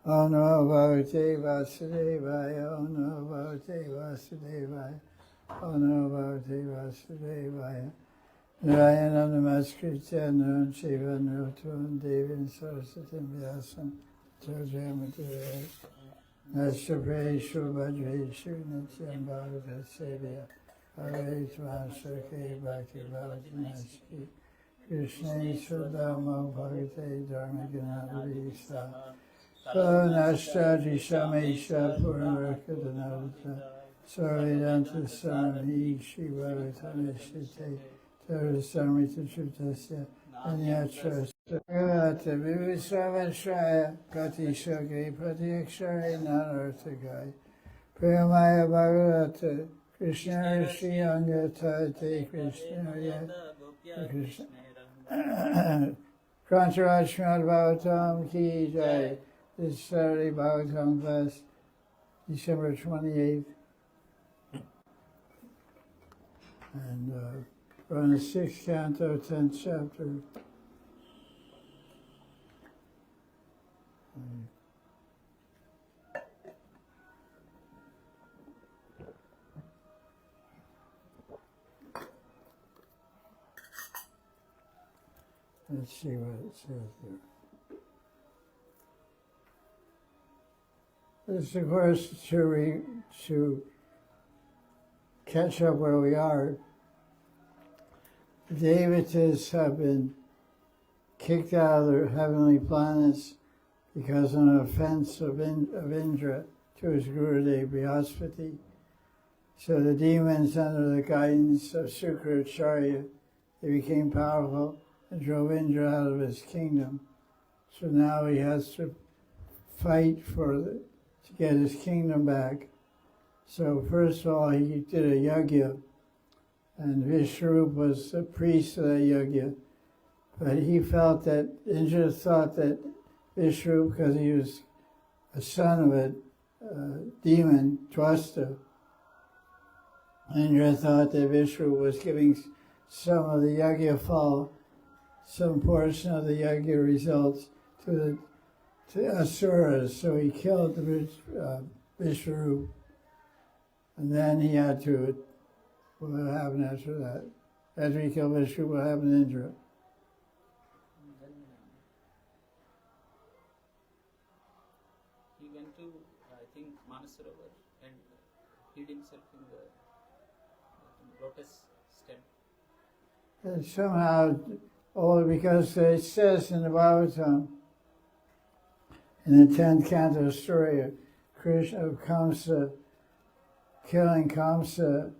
Om Namo Bhagavate Vasudevaya. Om Namo Bhagavate Vasudevaya. Om Namo Bhagavate Vasudevaya. Narayanam Namaskritya Naram Shiva Narottam Devim Saraswatim Vyasam Tajamaduraya Nashtrapeshu Vajreshu Nityam Bhagavata Sevya Hare Sake Bhakti Bhavati Krishna Swadama Bhagavate Dharma Ganadharisa Nashtaji Shamesha Purnarakadhanavata Sarvedanta Sarami Shivarathameshite Tarasamrita Chutasya Anyatra Bhagavata Vivisravashraya Pratishage Pratyakshare Nanarthagai Priyamaya Bhagavata Krishna Shri Angata Te Krishna Krishna Krantaraj Srimad Bhagavatam Ki Jai. This Saturday Bhagavatam class, December 28th. And we're on the 6th Canto, 10th chapter. Let's see what it says there. This is, of course, to catch up where we are. The Devatas have been kicked out of their heavenly planets because of an offense of Indra to his Gurudev Brihaspati. So the demons, under the guidance of Sukracharya, they became powerful and drove Indra out of his kingdom. So now he has to fight to get his kingdom back. So first of all, he did a yajna, and Vishwarup was the priest of that yajna. But he felt that, Indra thought that Vishwarup, because he was a son of a demon, Twasta, Indra thought that Vishwarup was giving some of the yajna fall, some portion of the yajna results to Asuras, so he killed the Vishwarup. And then he had to, what happened after that? After he killed Vishwarup, what happened to Indra? He went to, I think, Manasarovar and hid himself in the lotus stem. And somehow, because it says in the Bhagavatam, in the 10th Canto story of Krishna of Kamsa, killing Kamsa,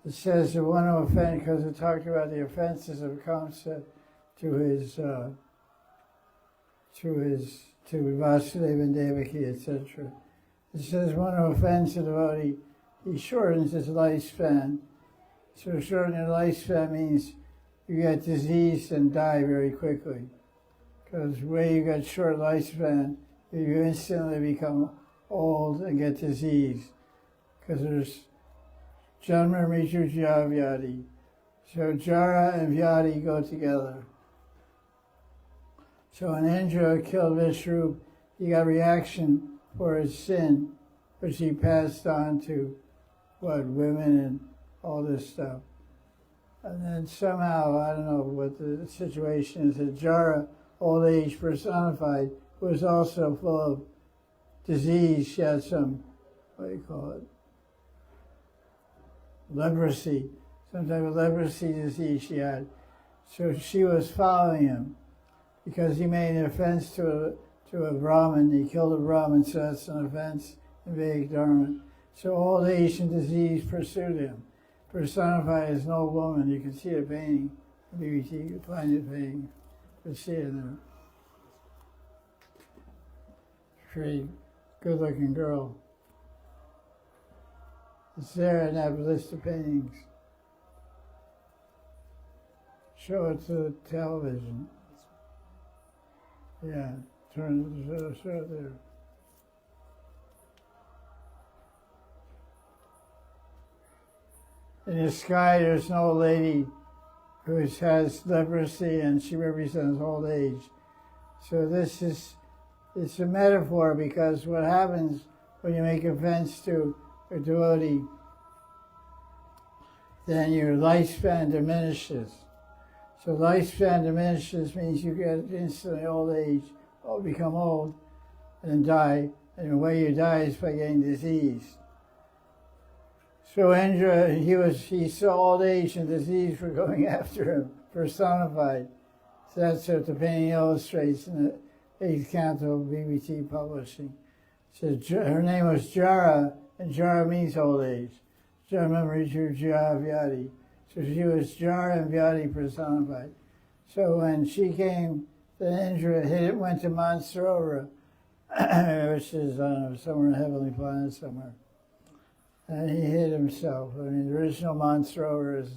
it says the one who offended, because it talked about the offenses of Kamsa to Vasudeva and Devaki, etc. It says one who offends a devotee, he shortens his lifespan. So shortening your lifespan means you get diseased and die very quickly. Because where you got short lifespan, you instantly become old and get disease. Because there's Janma Mritu Jara Vyadi. So Jara and Vyadi go together. So when Indra killed Vishwarup, he got reaction for his sin, which he passed on to, women and all this stuff. And then somehow, I don't know what the situation is, that Jara, old age personified, was also full of disease. She had some, leprosy, some type of leprosy disease she had. So she was following him because he made an offense to a Brahmin. He killed a Brahmin, so that's an offense in Vedic Dharma. So old age and disease pursued him, personified as an old woman. You can see a painting. Maybe you can find it painting. You can see it there. Pretty good-looking girl. It's there in that list of paintings. Show it to the television. Yeah, show it there. In the sky, there's an old lady who has leprosy, and she represents old age. So this is it's a metaphor, because what happens when you make offense to a devotee, then your lifespan diminishes. So lifespan diminishes means you get instantly old age, or become old and die. And the way you die is by getting disease. So Indra, he saw old age and disease were going after him, personified. So that's what the painting illustrates in the 8th Canto of BBT Publishing. So her name was Jara, and Jara means old age. Jara memory to Jara Vyadi. So she was Jara and Vyadi personified. So when she came, the Indra went to Mansarovar, which is, I don't know, somewhere in the heavenly planet somewhere. And he hid himself. I mean, the original Mansarovar is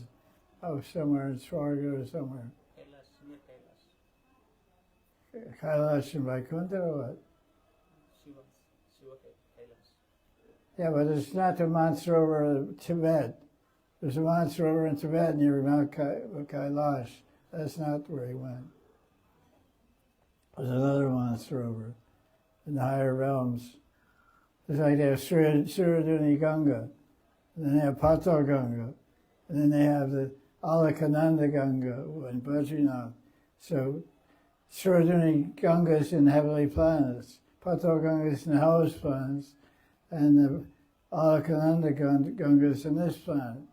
somewhere in Swarga or somewhere. Kailash and Vaikuntha or what? Shiva Kailash. Yeah, but it's not the Mansarovar of Tibet. There's a Mansarovar in Tibet near Mount Kailash. That's not where he went. There's another Mansarovar in the higher realms. It's like they have Suraduni Ganga, and then they have Patal Ganga, and then they have the Alakananda Ganga in Badrinath. So Suraduni Ganga is in heavenly planets, Patal Ganga is in the hellish planets, and the Alakananda Ganga is in this planet.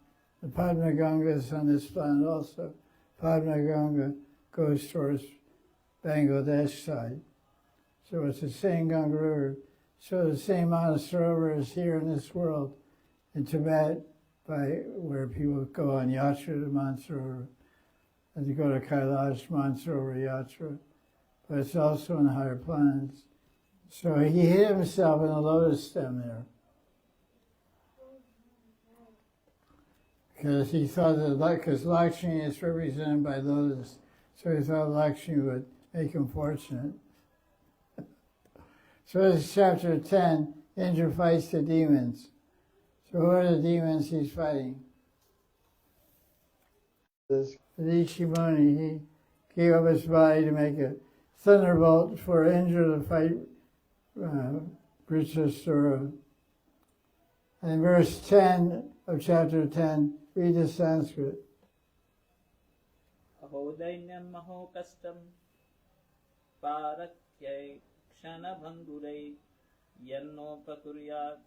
The Padma Ganga is on this planet also. Padma Ganga goes towards Bangladesh side. So it's the same Ganga River. So the same Mansarovar is here in this world, in Tibet, by where people go on yatra to Mansarovar, and they go to Kailash, Mansarovar yatra, but it's also in the higher planets. So he hid himself in a lotus stem there, because he thought that, because Lakshmi is represented by lotus, so he thought Lakshmi would make him fortunate. So this is chapter 10, Indra fights the demons. So who are the demons he's fighting? This Rishi Muni, he gave up his body to make a thunderbolt for Indra to fight Britrasura. And verse 10 of chapter 10, read the Sanskrit. Ahodainyam mahokastam paratyai Kshanabhangurai yanno pakuryat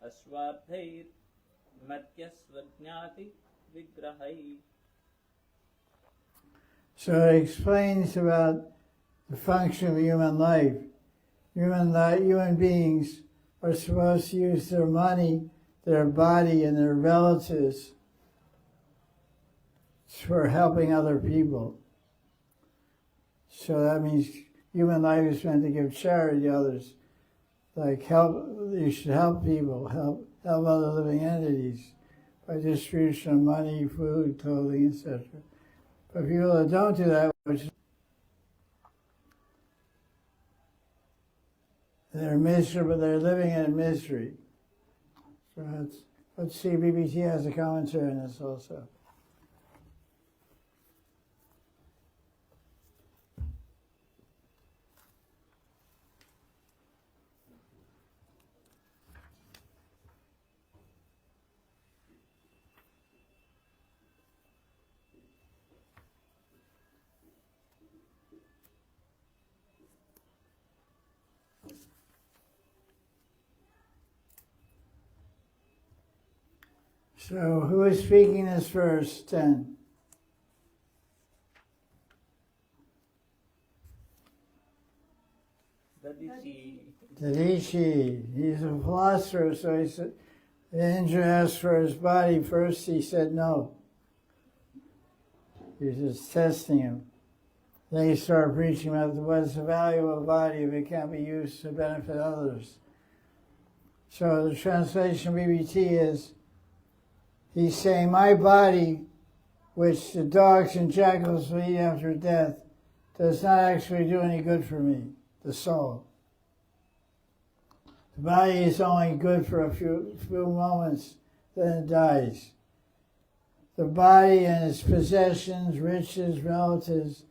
aswadhair matyasvajnati vigrahai. So it explains about the function of human life. Human beings are supposed to use their money, their body, and their relatives for helping other people. So that means human life is meant to give charity to others. Like you should help people, help other living entities by distribution of money, food, clothing, etc. But people that don't do that, they're miserable, they're living in misery. So let's see, BBT has a commentary on this also. So who is speaking this verse 10? Tadishi. He's a philosopher, so he said, Indra asked for his body first, he said no. He was just testing him. Then he started preaching about what's the value of a body if it can't be used to benefit others. So the translation of BBT is, he's saying, my body, which the dogs and jackals will eat after death, does not actually do any good for me, the soul. The body is only good for a few moments, then it dies. The body and its possessions, riches, relatives,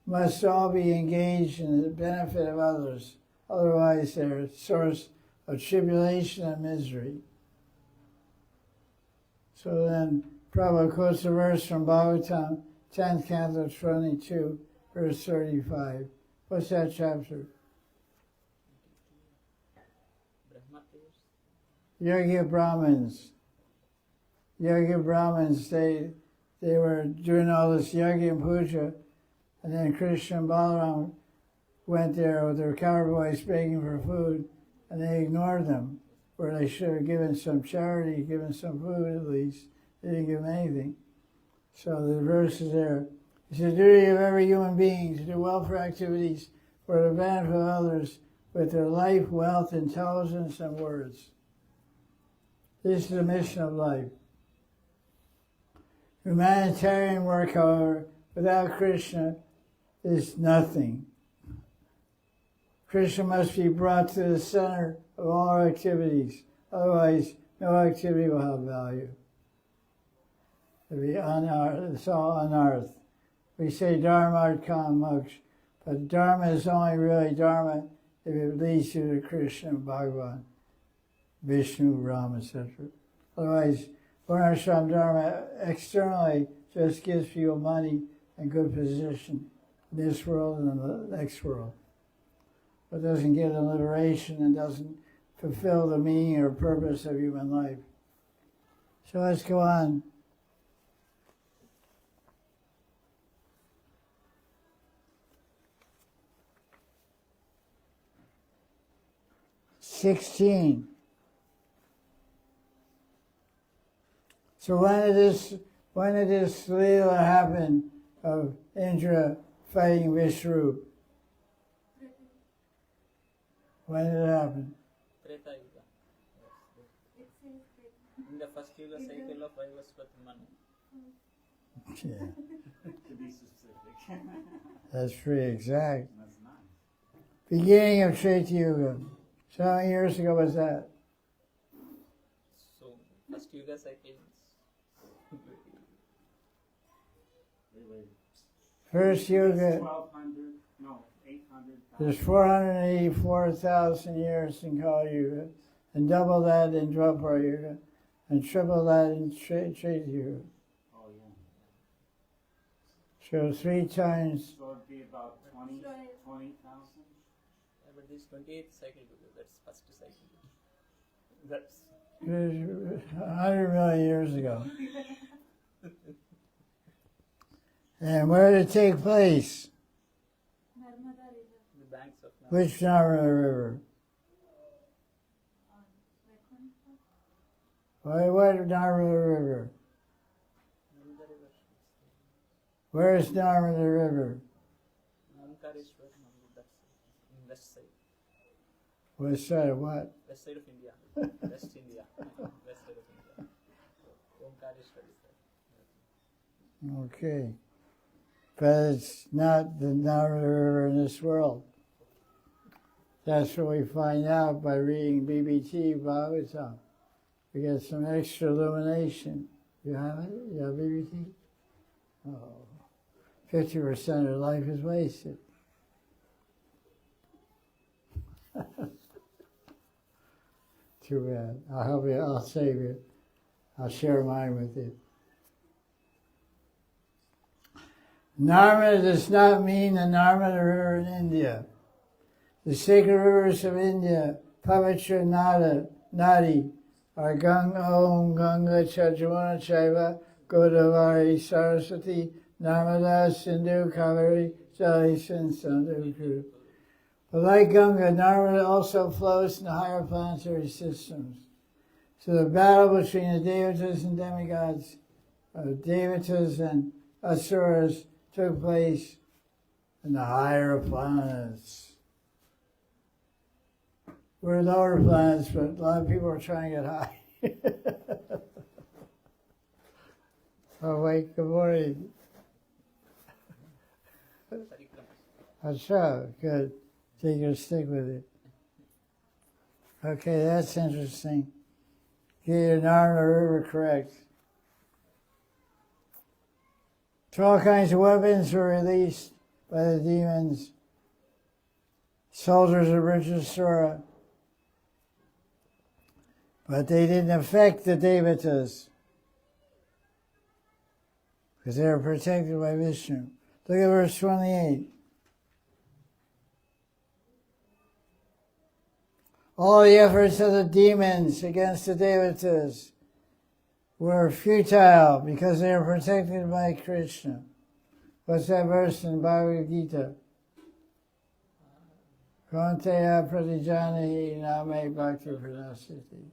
must all be engaged in the benefit of others, otherwise they're a source of tribulation and misery. So then Prabhupada quotes a verse from Bhagavatam, 10th Canto 22, verse 35. What's that chapter? Yogi Brahmins. Yogi Brahmins, they were doing all this yogi and puja, and then Krishna and Balaram went there with their cowboys begging for food, and they ignored them, where they should have given some charity, given some food at least. They didn't give them anything. So the verse is there. It's the duty of every human being to do welfare activities for the benefit of others with their life, wealth, intelligence, and words. This is the mission of life. Humanitarian work, however, without Krishna is nothing. Krishna must be brought to the center of all our activities. Otherwise, no activity will have value. It'll be unearthed. It's all unearthed. We say Dharma Arkan Moksha, but Dharma is only really Dharma if it leads you to Krishna and Bhagavan, Vishnu, Ram, etc. Otherwise, Varnashram Dharma externally just gives people money and good position in this world and in the next world. But doesn't give them liberation and doesn't fulfill the meaning or purpose of human life. So let's go on. (16) So when did this Leela happen of Indra fighting Vishnu? When did it happen? Treta Yuga. In the first Yuga cycle of Vaivasvata Manu. Yeah, To be specific. that's pretty exact. That's nice. Beginning of Treta Yuga. So how many years ago was that? So, first Yuga cycle is Wait. First Yuga, 1200, no, 800. there's 484,000 years in Kali Yuga, and double that in Dwapara Yuga, and triple that in Treta Yuga. Oh, yeah. So 3 times. So it'd be about 20,000? but this 28th cycle Yuga, that's first cycle. That's 100 million years ago. And where did it take place? the banks of Nile. Which Narmada River? What Narmada River? Narmada River. Where is Narmada River? Omkareshwar, that's in west side. West side of what? West side of India. West India. West side of India. Omkareshwar is there. Okay. But it's not the Narmada River in this world. That's what we find out by reading BBT Bhagavatam. We get some extra illumination. You have it? You have BBT? Oh, 50% of life is wasted. Too bad. I'll help you. I'll save you. I'll share mine with you. Narmada does not mean the Narmada River in India. The sacred rivers of India, Pavitra Nadi, are Ganga, Om, Ganga, Chajamuna, Chaiva, Godavari, Saraswati, Narmada, Sindhu, Kaveri, Jali, and Sandhu. But like Ganga, Narmada also flows in the higher planetary systems. So the battle between the Devatas and demigods, Devatas and Asuras, took place in the higher planets. We're lower planets, but a lot of people are trying to get high. Oh, wait, good morning. That's right, good. So you're going to stick with it. Okay, that's interesting. Get your Narmada River correct. So all kinds of weapons were released by the demons. soldiers of Richasura. But they didn't affect the Devatas because they were protected by Vishnu. Look at verse 28. All the efforts of the demons against the Devatas were futile because they were protected by Krishna. What's that verse in Bhagavad Gita? Kaunteya pratijanahi name bhakti pranasiti.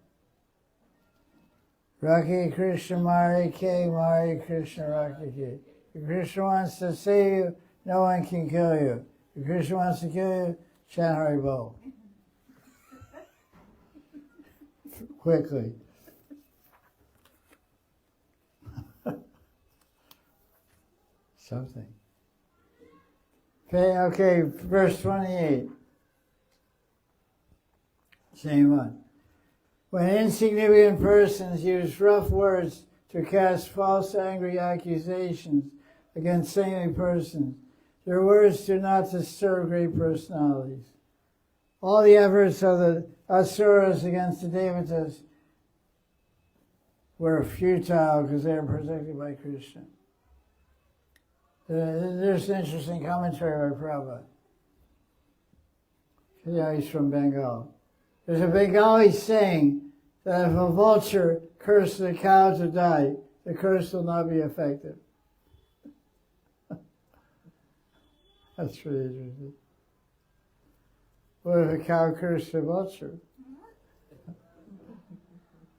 Raki Krishna Mari Ke Mari Krishna Raki Ke. If Krishna wants to save you, no one can kill you. If Krishna wants to kill you, chant Haribol. Quickly. Something. Okay, verse 28. Same one. When insignificant persons use rough words to cast false angry accusations against saintly persons, their words do not disturb great personalities. All the efforts of the asuras against the devatas were futile because they were protected by Krishna. There's an interesting commentary by Prabhupada. Yeah, he's from Bengal. There's a Bengali saying that if a vulture curses a cow to die, the curse will not be effective. That's really interesting. What if a cow curses a vulture?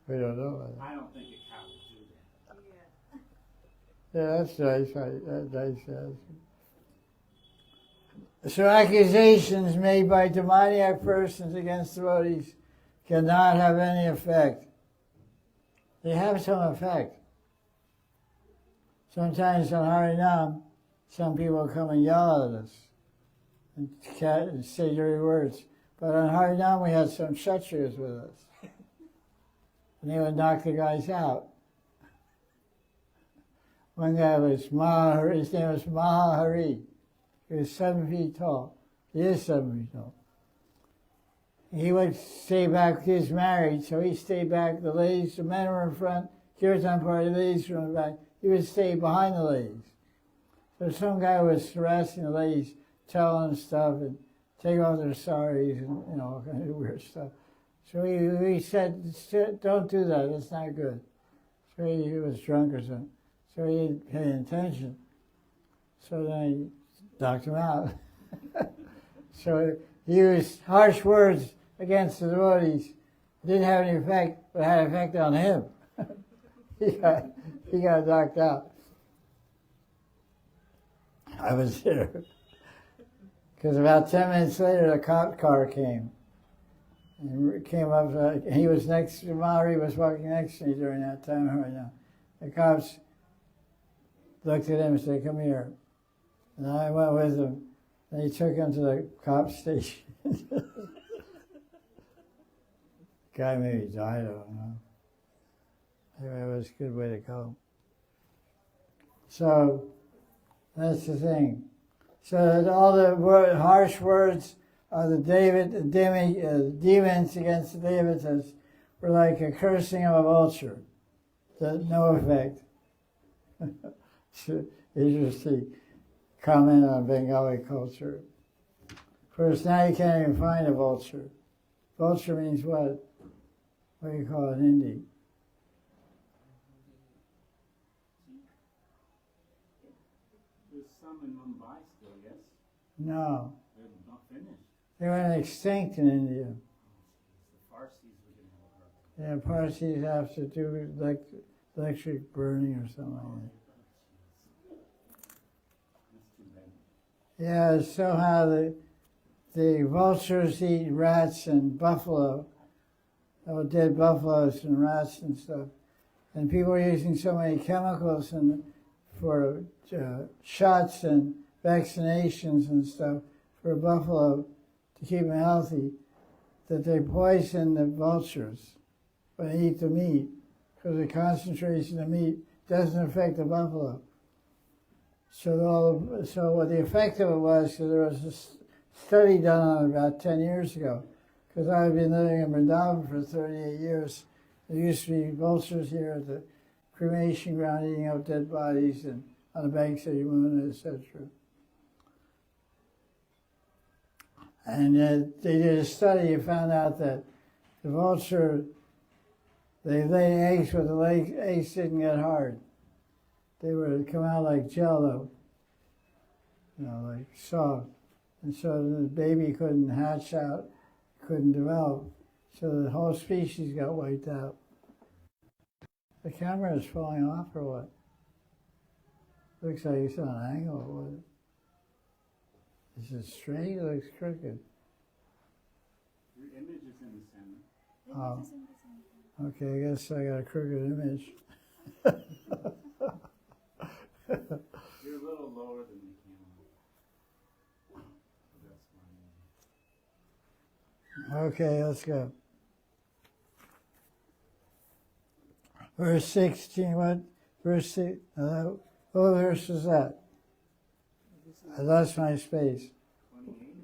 We don't know about that. I don't think a cow would do that. Yeah, that's nice. That's nice. So accusations made by demoniac persons against devotees cannot have any effect. They have some effect. Sometimes on Harinam, some people come and yell at us and say dirty words. But on Harinam, we had some Kshatriyas with us. And they would knock the guys out. One guy was Mahahari, his name was Mahahari. He was 7 feet tall. He is 7 feet tall. He would stay back, he was married, so he stayed back. The ladies, the men were in front, Kirtan party, the ladies were in the back. He would stay behind the ladies. So some guy was harassing the ladies, telling them stuff and take off their saris and, all kind of weird stuff. So he said, don't do that, it's not good. So he was drunk or something. So he didn't pay attention. So then he knocked him out. So he used harsh words against the devotees. Didn't have any effect, but had an effect on him. he got knocked out. I was there. Because about 10 minutes later, the cop car came. And came up, he was next to Mahari, was walking next to me during that time right now. The cops looked at him and said, come here. And I went with him, and he took him to the cop station. Guy maybe died, I don't know. Anyway, it was a good way to go. So, that's the thing. So all the harsh words of the demons against the devatas were like a cursing of a vulture. No effect. Interesting comment on Bengali culture. Of course, now you can't even find a vulture. Vulture means what? What do you call it in Hindi? There's some in Mumbai still, yes? No. They're not finished. They went extinct in India. The Parsis were going to have a hard time. Yeah, Parsis have to do electric burning or something like that. That's too bad. Yeah, somehow the vultures eat rats and buffalo, dead buffaloes and rats and stuff. And people are using so many chemicals for shots and vaccinations and stuff for buffalo to keep them healthy, that they poison the vultures when they eat the meat, because the concentration of meat doesn't affect the buffalo. So what the effect of it was, because there was study done on it about 10 years ago, because I've been living in Madan for 38 years. There used to be vultures here at the cremation ground eating up dead bodies and on the banks of the Yamuna, etc. And they did a study and found out that the vulture, they lay eggs, but the eggs didn't get hard. They would come out like jello, like soft. And so the baby couldn't hatch out, couldn't develop. So the whole species got wiped out. The camera is falling off or what? Looks like it's on an angle. What? Is it straight? It looks crooked. Your image is in the center. Oh. Okay, I guess I got a crooked image. You're a little lower than the camera. So that's fine. Okay, let's go. Verse 16, what? Verse 6, what verse is that? I lost my space.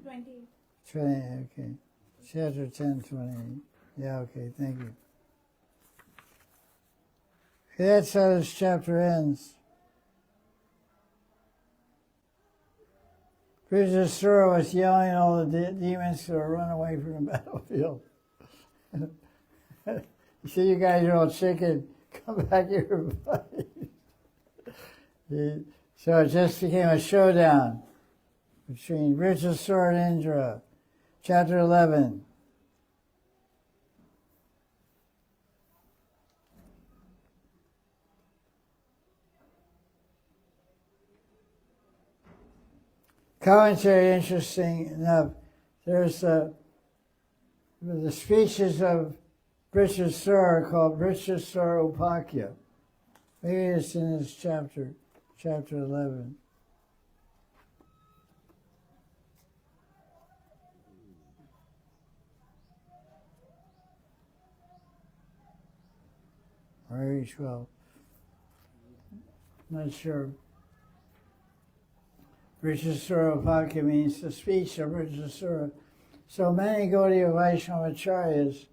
28. 20, okay. Chapter 10, 28. Yeah, okay, thank you. Okay, that's how this chapter ends. Vrijasura was yelling at all the demons to run away from the battlefield. You see, you guys are all chicken. Come back here. So it just became a showdown between Vrijasura and Indra. Chapter 11. Commentary, interesting enough. There's the speeches of Vrijasura called Vrijasura Upakya. Maybe it's in this chapter 11. Or maybe 12. Not sure. Vrijasura Upakya means the speech of Vrijasura. So many Gaudiya Vaishnava Acharyas,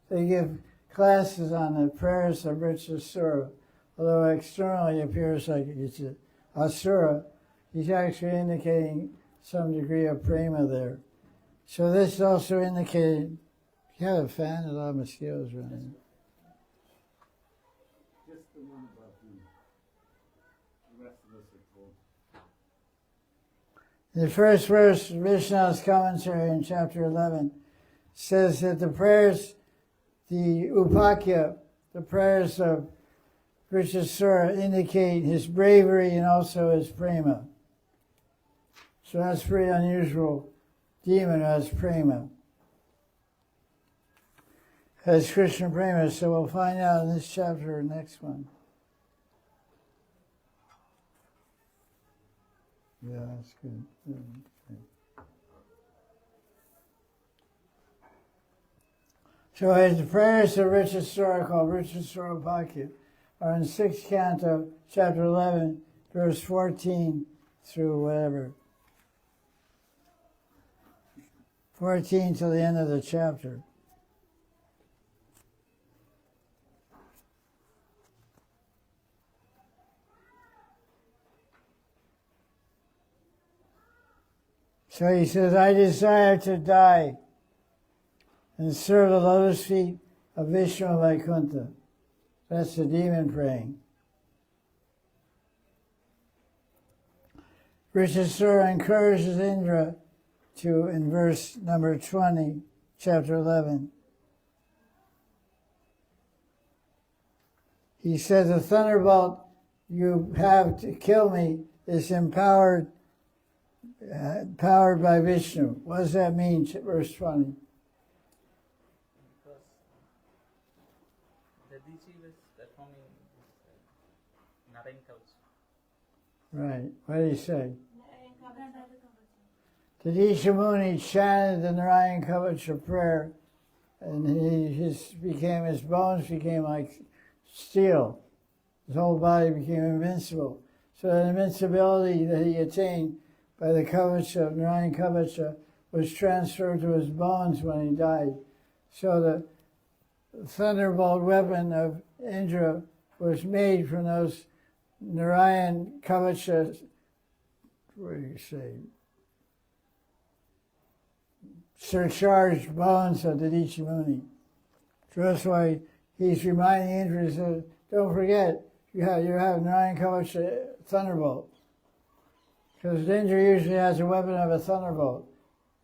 they give classes on the prayers of Vrijasura. Although externally it appears like it's an asura, he's actually indicating some degree of prema there. So this also indicated, you have a fan, a lot of mosquitoes running. Just the one above you. The rest of us are cold. The first verse, Vishnu's commentary in chapter 11, says that the prayers, the upakya, the prayers of Vrijasura indicate his bravery and also his prema. So that's pretty unusual. Demon has prema. Has Krishna prema, so we'll find out in this chapter or next one. Yeah, that's good. Okay. So his prayers of Vrijasura, called Vrijasura Upakya, are in 6th Canto, chapter 11, verse 14 through whatever. 14 till the end of the chapter. So he says, I desire to die and serve the lotus feet of Vishnu Vaikuntha. That's the demon praying. Vrijasura encourages Indra to, in verse number 20, chapter 11. He says, the thunderbolt you have to kill me is powered by Vishnu. What does that mean, verse 20? Because the Dichi was performing this Narayan Kavach. Right. What did he say? Tadisha Muni chanted the Narayan Kavacha prayer, and his bones became like steel. His whole body became invincible. So the invincibility that he attained by the Kavacha of Narayan Kavacha was transferred to his bones when he died. So the thunderbolt weapon of Indra was made from those Narayan Kavacha, what do you say, surcharged bones of the Dichi Muni. So that's why he's reminding Indra, he says, don't forget, you have Narayan Kavacha thunderbolt. Because Indra usually has a weapon of a thunderbolt.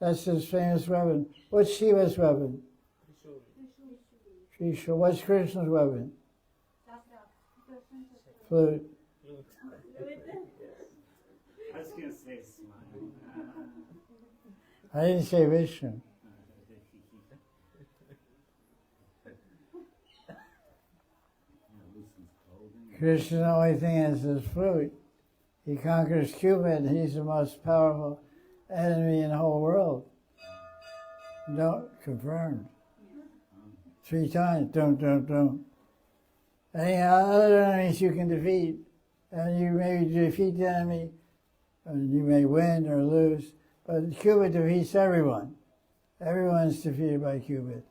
That's his famous weapon. What's Shiva's weapon? Trishul. What's Krishna's weapon? Flute. I was going to say smile. I didn't say Vishnu. Krishna's only thing is his flute. He conquers Cupid. He's the most powerful enemy in the whole world. Don't confirmed. 3 times. Don't. Any other enemies you can defeat, and you may defeat the enemy, and you may win or lose. But Cupid defeats everyone. Everyone's defeated by Cupid.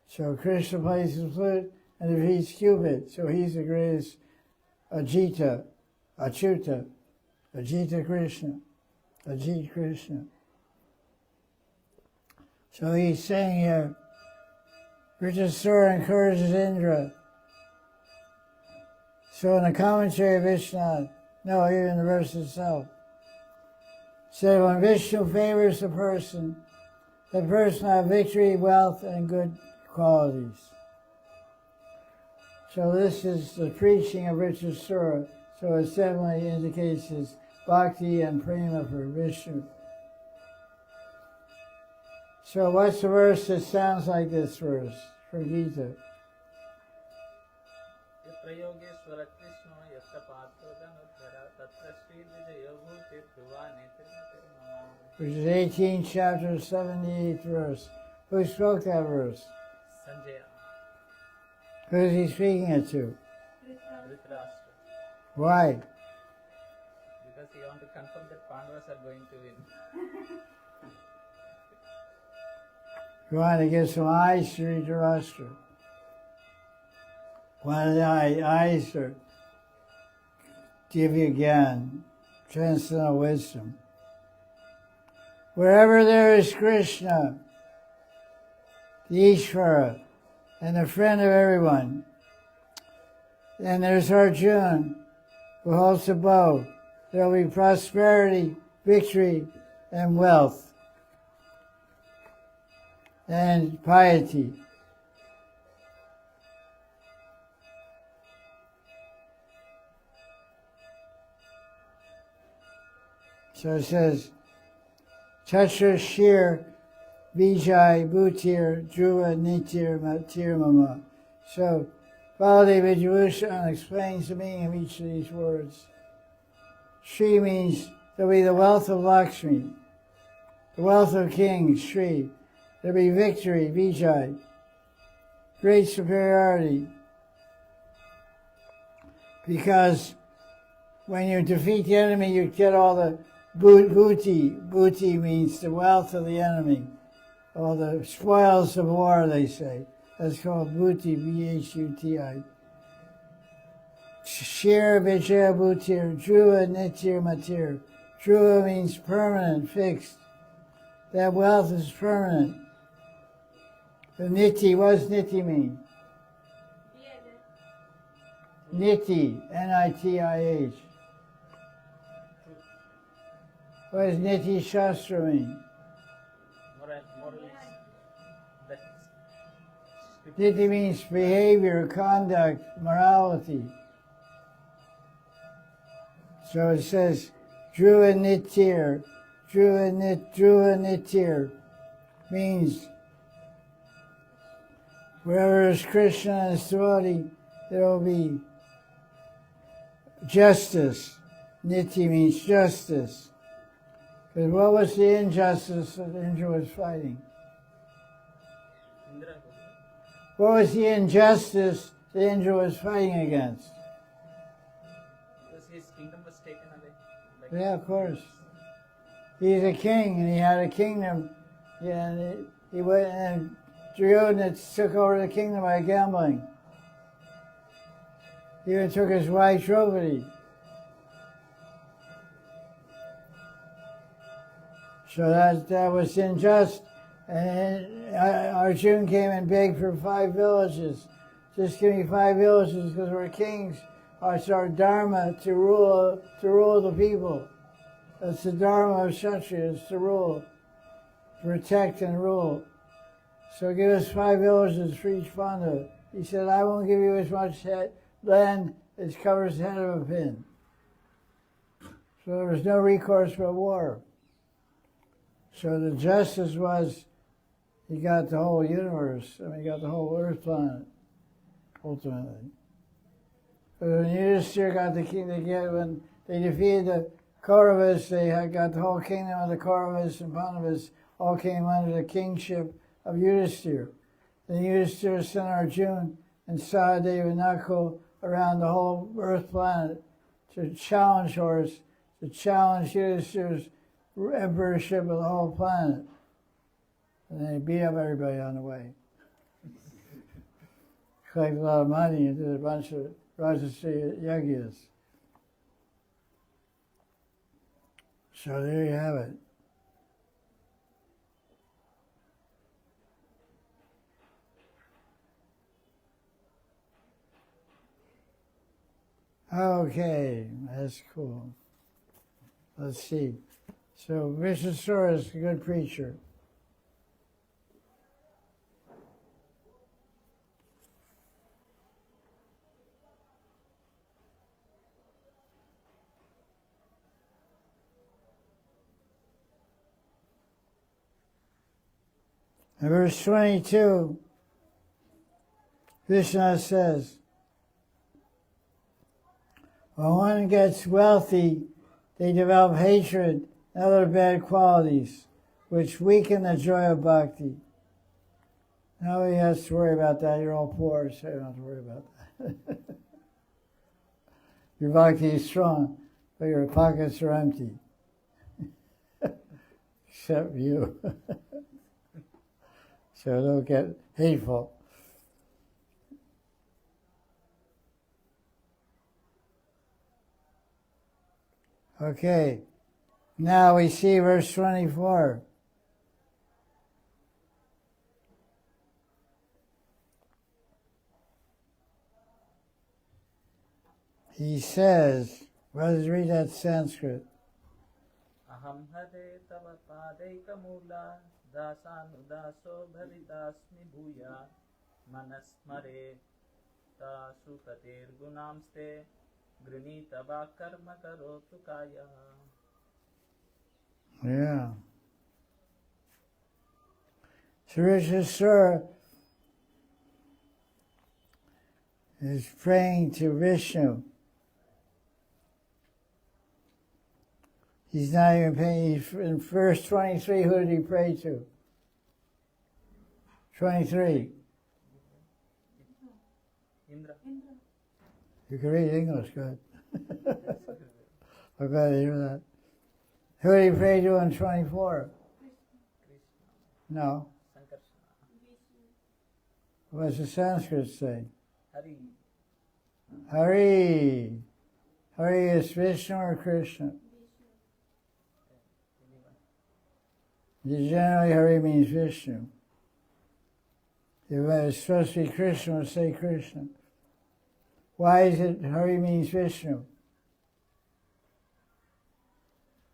So Krishna plays his flute and defeats Cupid. So he's the greatest Ajita Krishna. Ajit Krishna. So he's saying here, Vritrasura encourages Indra. So in the commentary of Vishnu, no, even the verse itself, said when Vishnu favors a person, the person will have victory, wealth, and good qualities. So this is the preaching of Vritrasura. So it definitely indicates his bhakti and prema for Vishnu. So what's the verse that sounds like this verse for Gita? Which is 18th chapter, 78th verse. Who spoke that verse? Sanjaya. Who is he speaking it to? Dhritarashtra. Why? Because he wants to confirm that Pandavas are going to win. You want to give some eyes to Dhritarashtra. One of the eyes to give you again transcendental wisdom. Wherever there is Krishna, the Ishvara, and the friend of everyone, and there's Arjuna, who holds the bow, there will be prosperity, victory, and wealth, and piety. So it says, Chatra Shir Vijay Bhutir Dhruva Nitir Matir Mama. So Baladev Vidyabhushan explains the meaning of each of these words. Shri means there'll be the wealth of Lakshmi, the wealth of kings, Shri. There'll be victory, Vijay, great superiority. Because when you defeat the enemy, you get all the booty. Booty means the wealth of the enemy. All the spoils of war, they say. That's called bhuti, B-H-U-T-I. Shir Vijaya Bhutir, Dhruva Nitir Matir. Dhruva means permanent, fixed. That wealth is permanent. The Niti, what does Niti mean? Niti, N-I-T-I-H. What does Niti Shastra mean? Niti means behavior, conduct, morality. So it says, Dhruva Nitir. Dhruva Nitir means wherever is Krishna and his devotee, there will be justice. Niti means justice. Because what was the injustice that Indra was fighting? What was the injustice that Indra was fighting against? Because his kingdom was taken away. Yeah, of course. he's a king, and he had a kingdom. Yeah, and he went, and Duryodhana took over the kingdom by gambling. He even took his wife Draupadi. So that was unjust. And Arjuna came and begged for 5 villages. Just give me 5 villages because we're kings. It's our dharma to rule the people. That's the dharma of Kshatriya, is to rule, protect and rule. So give us 5 villages for each Pandava. He said, I won't give you as much land as covers the head of a pin. So there was no recourse for war. So the justice was, he got the whole universe. I mean, he got the whole Earth planet, ultimately. But when Yudhisthira got the kingdom, when they defeated the Kauravas, they had got the whole kingdom of the Kauravas and Pandavas all came under the kingship of Yudhisthira. Then Yudhisthira sent Arjuna and Sahadeva and Nakul around the whole Earth planet to challenge Horus, to challenge Yudhisthira's emperorship of the whole planet. And they beat up everybody on the way. Collected a lot of money and did a bunch of Rajasuya Yagyas. So there you have it. Okay, that's cool. Let's see. So Vishwasura is a good preacher. In verse 22, Krishna says, when one gets wealthy, they develop hatred and other bad qualities, which weaken the joy of bhakti. Nobody has to worry about that. You're all poor, so you don't have to worry about that. Your bhakti is strong, but your pockets are empty. Except you. So don't get hateful. Okay, now we see verse 24. He says, brothers, read that Sanskrit. Aham hare tava padaika mula dasanudaso bhavitasmi bhuya manasmare ta sukatir gunamste granita va karma karotu kaya. Yeah. Sri is praying to Vishnu. He's not even paying. In verse 23, who did he pray to? 23. Indra. You can read English, good. I'm glad to hear that. Who did he pray to in 24? No. What does the Sanskrit say? Hari. Hari. Hari is Vishnu or Krishna? Generally, Hari means Vishnu. If it's supposed to be Krishna, we'll say Krishna. Why is it Hari means Vishnu?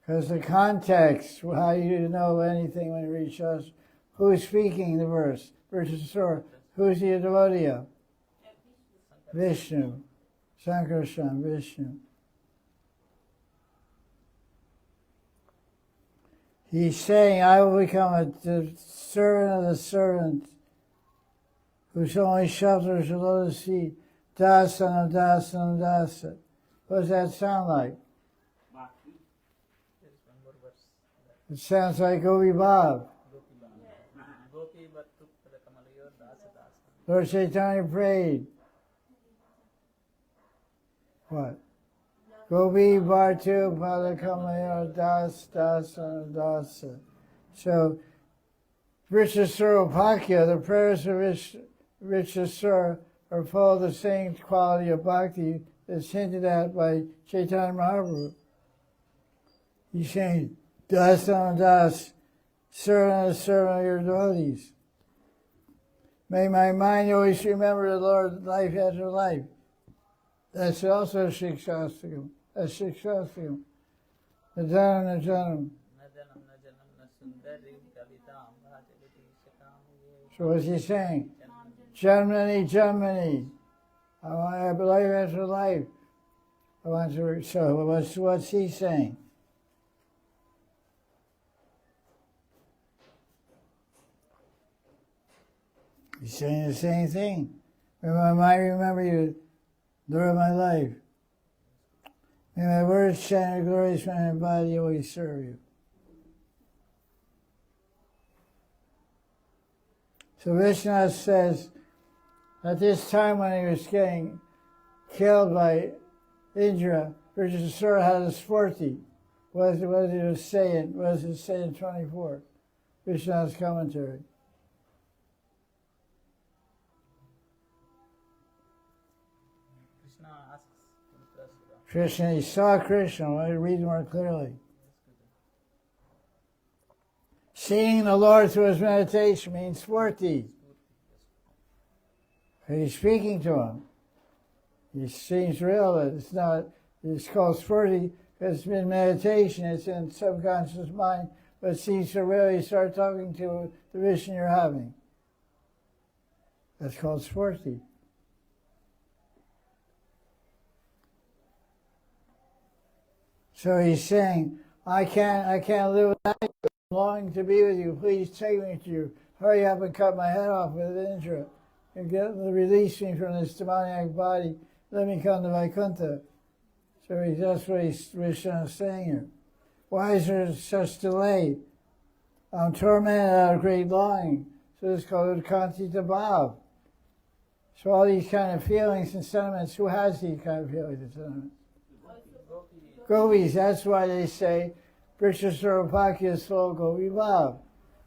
Because the context, how you know anything when you reach us, who's speaking the verse? Versus Surah. Who's the devotee of? Vishnu. Sankarshan, Vishnu. He's saying, I will become the servant of the servant, whose only shelter is the lotus feet. Dasan, dasan, dasan. What does that sound like? It sounds like Gopi Bab. Lord Chaitanya prayed. What? Gopi Bhartu Padakamaya Das Dasa Dasa. So, Richasura the prayers of Richasura are full of the same quality of bhakti as hinted at by Chaitanya Mahaprabhu. He's saying, Dasa Das, servant of your devotees. May my mind always remember the Lord life after life. That's also Shikshastakam. That's Shikshastakam. Najanam, Najanam. So what's he saying? Janmani, Janmani. I want to have life after life. I want to. So what's he saying? He's saying the same thing. May my mind remember you, Lord of my life. May my words shine your glorious mind and body always serve you. So Vishnu says, at this time when he was getting killed by Indra, Vrijayasura had a sporty. What he was saying, what does it say in 24? Vishnu's commentary. Krishna, he saw Krishna. Let me read more clearly. Seeing the Lord through his meditation means sporti. He's speaking to him. It seems real, but it's not. It's called sporti because it's been meditation. It's in subconscious mind, but it seems so real. You start talking to the vision you're having. That's called sporti. So he's saying, I can't live without you. I'm longing to be with you. Please take me to you. Hurry up and cut my head off with Indra. And release me from this demoniac body. Let me come to Vaikuntha. So that's what Vishnu is saying here. Why is there such delay? I'm tormented out of great longing. So it's called Udkanti Bhav. So all these kind of feelings and sentiments, who has these kind of feelings and sentiments? Gopis, that's why they say Vrishasura is full of Gopi Bhav.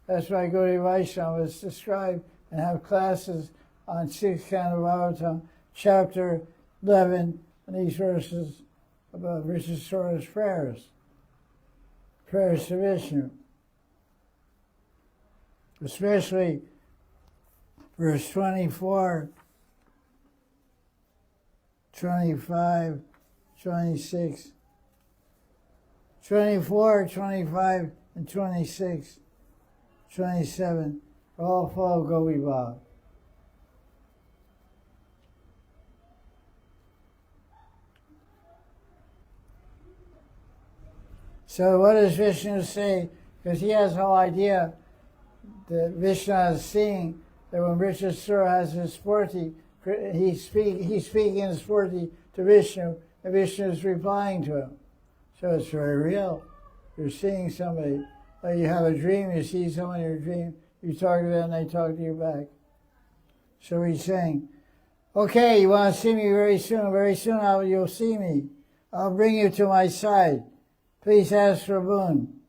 That's why Gaudiya Vaishnavas describe and have classes on 6th Canto Bhagavatam, chapter 11, and these verses about Vrishasura's prayers. Prayers to Vishnu. Especially verse 24, 25, 26. 24, 25, and 26, 27, all full of Gopi Bhav. So what does Vishnu say? Because he has no idea that Vishnu is seeing that when Vrishasura has his sporti, he's speaking in sporti to Vishnu, and Vishnu is replying to him. So it's very real. You're seeing somebody, like you have a dream, you see someone in your dream, you talk to them, they talk to you back. So he's saying, okay, you want to see me very soon you'll see me. I'll bring you to my side. Please ask for a boon.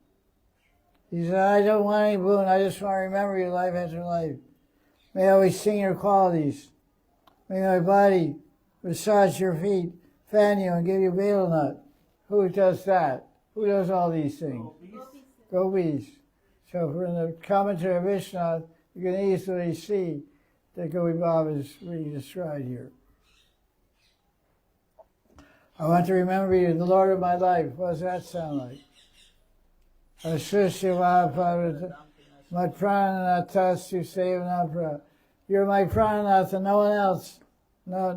He said, I don't want any boon, I just want to remember you life after life. May I always sing your qualities. May my body massage your feet, fan you, and give you betel nut. Who does that? Who does all these things? Gopis. So from the commentary of Vishnu, you can easily see that Gopi Bhav is really described here. I want to remember you, the Lord of my life. What does that sound like? You're my prananath and no one else. No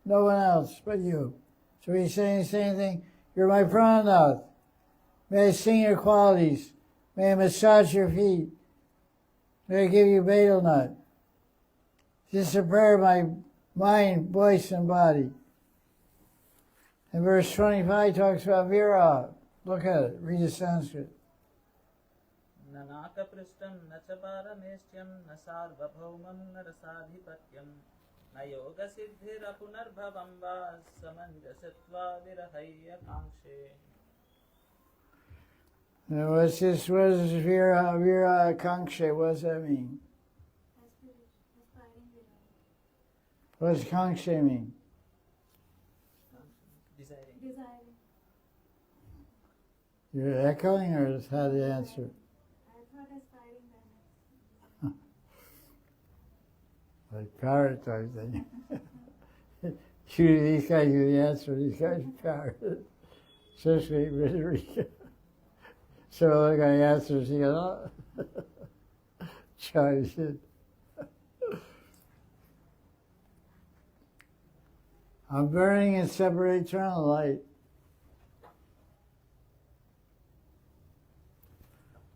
one else but you. So he's saying the same thing. You're my prananath. May I sing your qualities. May I massage your feet. May I give you betel nut. Just a prayer of my mind, voice, and body. And verse 25 talks about viraha. Look at it. Read the Sanskrit. न योगसिद्धिरपुनर्भवं वा समञ्जसत्वा विरहय्य काङ्क्षे. Now, what's this? What is vira kankshe? What does that mean? What does kankshe mean? Desiring. You're echoing, or is how the answer? I thought aspiring. Like parrot type thing. These guys give the answer. These guys are parrots. Especially Rhetorica. So the guy answers, he goes, oh. Chimes in. I'm burning in separate eternal light.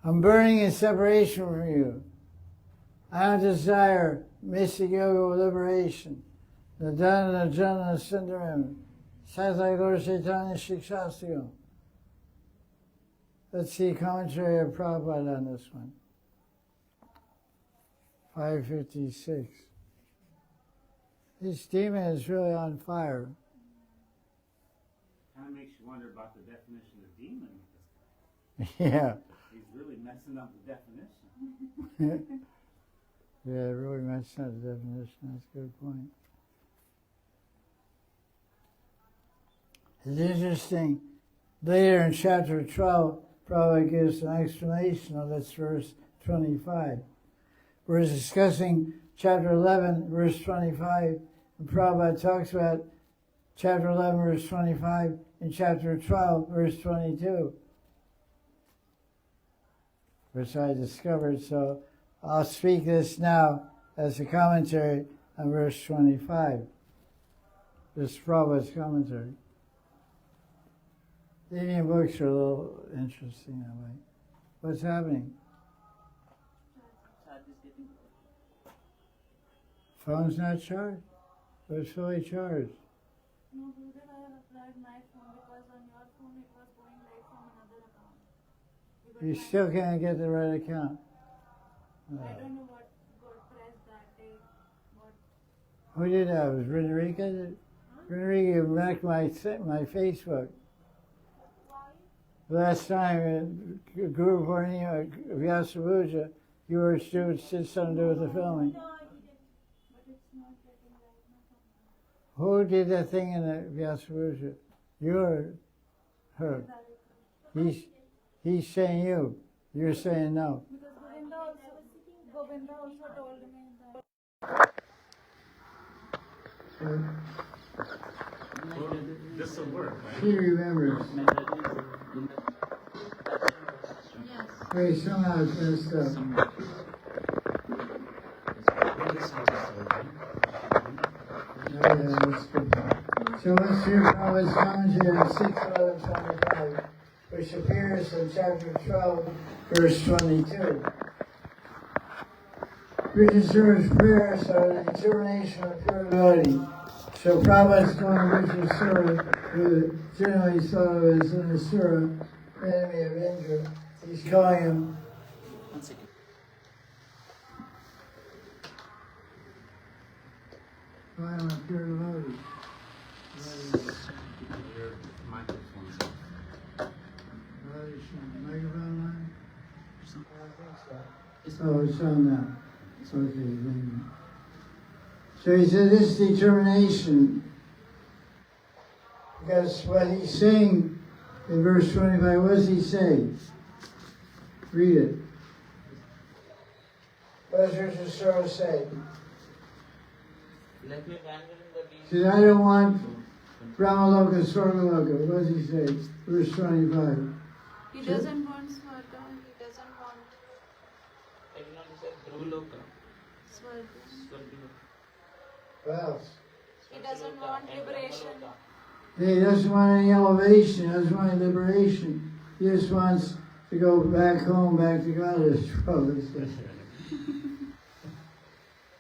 I'm burning in separation from you. I don't desire mystic yoga liberation. Nadana Jana Sundaram. Sathai Lord Chaitanya Shikshastikam. Let's see commentary of Prabhupada on this one. 556. This demon is really on fire. Kind of makes you wonder about the definition of demon. Yeah. He's really messing up the definition. Yeah, really messed up the definition. That's a good point. It's interesting. Later in chapter 12, Prabhupada gives an explanation of this verse 25. We're discussing chapter 11, verse 25, and Prabhupada talks about chapter 11, verse 25, and chapter 12, verse 22, which I discovered. So I'll speak this now as a commentary on verse 25. This is Prabhupada's commentary. The Indian books are a little interesting that way. What's happening? Phone's not charged? But it's fully charged. No, Gurudev, I have applied my phone because on your phone it was going right from another account. You still can't get the right account. I don't know what got pressed that day. Who did that? Was Rinarika? Rinarika wrecked my Facebook. Last time, Guru Purnima, Vyasa Puja, you were did something to do with the filming. No, I didn't. But it's not getting right now. Who did that thing in the Vyasa Puja? You or her? He's saying you. You're saying no. Because Govinda also told me that. This will work, right? She remembers. Yes. Wait, somehow it's messed up. Yeah, that's good. So let's hear Prabhupada's commentary on 6:11:25, which appears in chapter 12, verse 22. Richard's prayer so the determination of pure devotee. So Prabhupada's going to Richard Sura, who generally thought of as an Asura, enemy of Indra. He's calling him. 1 second. Calling him a pure devotee. Your microphone's off. Microphone on? I think so. Oh, it's on now. Okay, thank you. So he said this determination, because what he's saying in verse 25, what does he say? Read it. What does Richard Sora say? Let me abandon the deep. He says, I don't want Brahmaloka, Swargaloka. What does he say? Verse 25. He doesn't want Swarga, he doesn't want I did not say Dhruvaloka. Swarga. What else? He doesn't want liberation. He doesn't want any elevation, he doesn't want any liberation. He just wants to go back home, back to God, as Prabhupada said.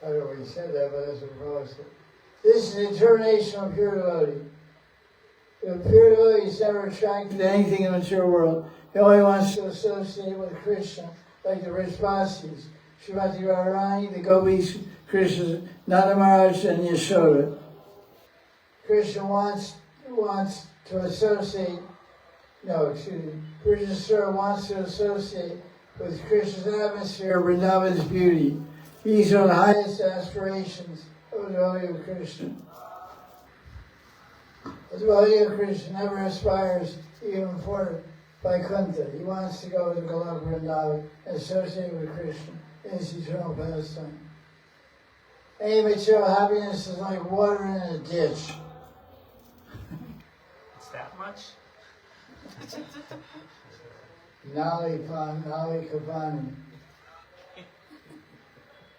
I don't know what he said that, but that's what Prabhupada said. This is the determination of pure devotee. The pure devotee is never attracted to anything in the material world. He only wants to associate with Krishna, like the rich Vasis. Srimati Radharani, the gopis, Krishna, Nanda Maharaj, and Yashoda. Krishna wants to associate, Krishna wants to associate with Krishna's atmosphere, Vrindavan's beauty. These are the highest aspirations of the devotee of Krishna. The devotee of Krishna never aspires even for Vaikuntha. He wants to go to Golok Vrindavan and associate with Krishna in his eternal pastime. Any material happiness is like water in a ditch. It's that much? Nali Kapani.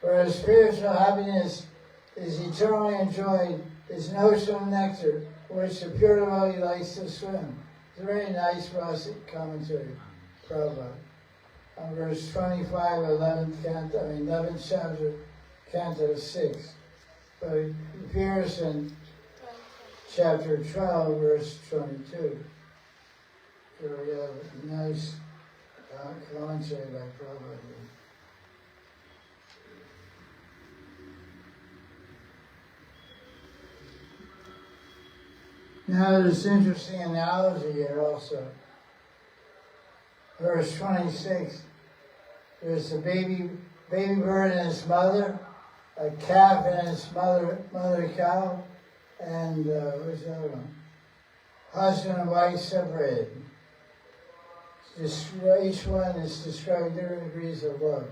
Whereas spiritual happiness is eternally enjoyed, is an ocean of nectar, which the pure devotee likes to swim. It's a very nice Rasic commentary, Prabhupada. On verse 25, 11th chapter, Canto 6. But it appears in chapter 12, verse 22. So we have a nice commentary by Prabhupada. Now there's an interesting analogy here also. Verse 26, there's a baby bird and its mother, a calf and its mother cow, and what's the other one? Husband and wife separated. Each one is describing different degrees of love.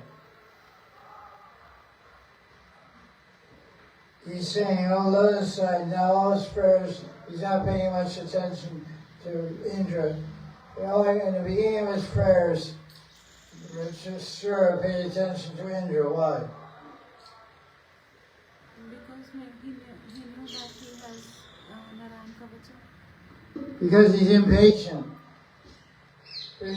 He's saying, oh, lotus side, now all his prayers, he's not paying much attention to Indra. In the beginning of his prayers, Sura paid attention to Indra. Why? Because he knew that he has Narayan Kavacha. Because he's impatient.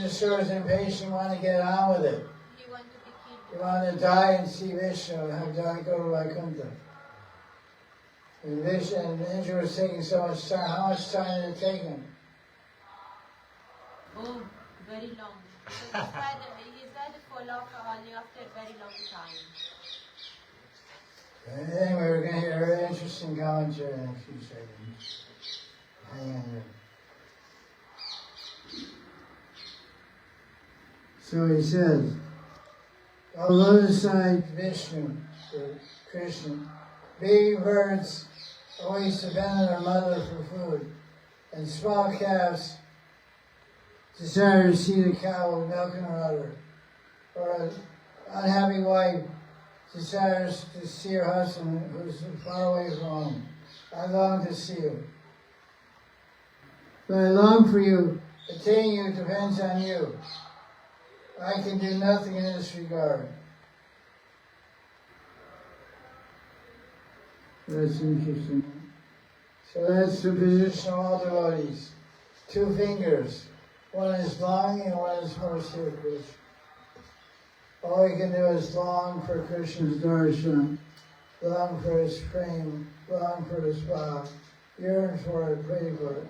Sura is impatient, want to get on with it. He wanted to be killed. He wanted to die and see Vishnu and have die go to Vaikuntha. And Indra was taking so much time. How much time did it take him? Oh, very long. So he's had to fall off only after a very long time. Anyway, we're going to hear a very interesting commentary in a few seconds. Hang on here. So he says, O lotus-eyed Vishnu, or Krishna, baby birds always depend on their mother for food, and small calves desire to see the cow milking her udder, or an unhappy wife desires to see her husband who's far away from home. I long to see you. But I long for you. Attaining you depends on you. I can do nothing in this regard. That's interesting. So that's the position of all devotees. 2 fingers. One is longing and one is mercy of Krishna. All we can do is long for Krishna's darshan, long for his prem, long for his vow, yearn for it, pray for it.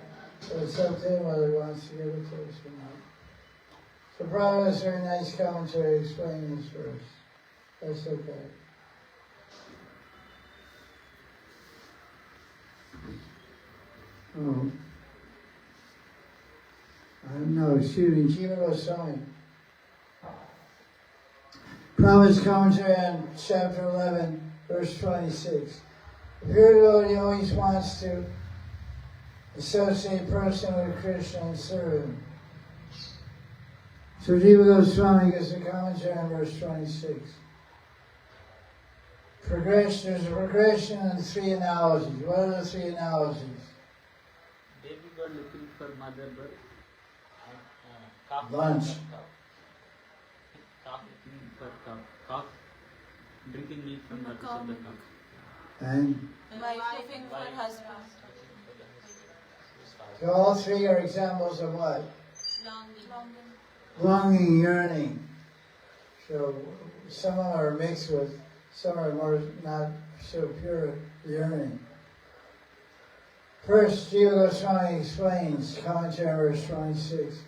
But it's up to him whether he wants to give it to us or not. So Prabhupada has a very nice commentary explaining this verse. That's okay. Oh. No, excuse me, Jiva Goswami. Prabhupada's commentary on chapter 11, verse 26. The pure devotee always wants to associate personally with Krishna and serve him. So Jiva Goswami gives a commentary on verse 26. There's a progression in 3 analogies. What are the 3 analogies? Baby bird looking for mother bird. Cock Lunch. Cock looking for cock. Cock drinking milk from mother of the cock. And Wife looking for husband. so all 3 are examples of what? Longing. Longing, yearning. So some of them are mixed with, some are more not so pure yearning. First, Jiva Goswami explains, commentary on verse 26.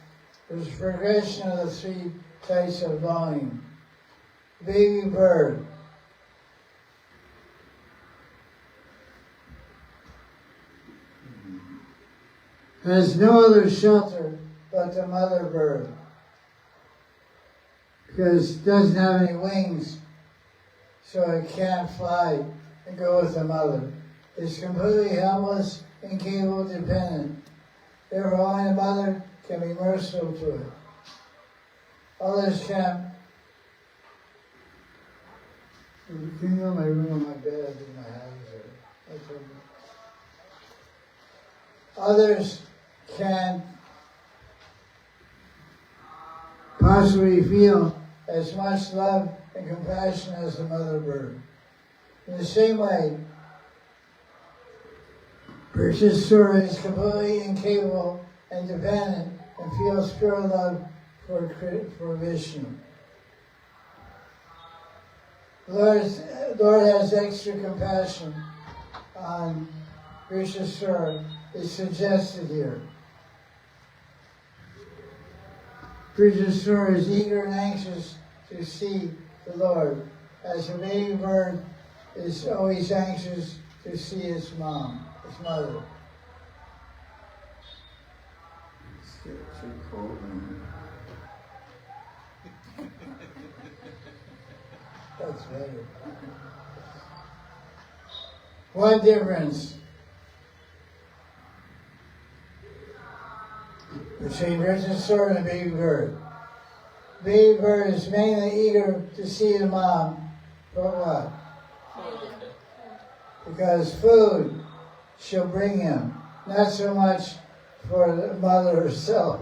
There's a progression of the 3 types of longing. baby bird. Has no other shelter but the mother bird, because it doesn't have any wings, so it can't fly and go with the mother. It's completely helpless, incapable, dependent. Therefore, only the mother can be merciful to it. Others can't. Can you know my room, my bed, and my house? Others can possibly feel as much love and compassion as the mother bird. In the same way, Brihadasura is completely incapable and dependent and feels pure love for Vishnu. Lord has extra compassion on Brihadasura is suggested here. Brihadasura is eager and anxious to see the Lord, as a baby bird is always anxious to see its mom, its mother. It's too cold in here. That's better. One difference between Brihadasura and a baby bird. Baby bird is mainly eager to see the mom for what? Because food she'll bring him, not so much for the mother herself.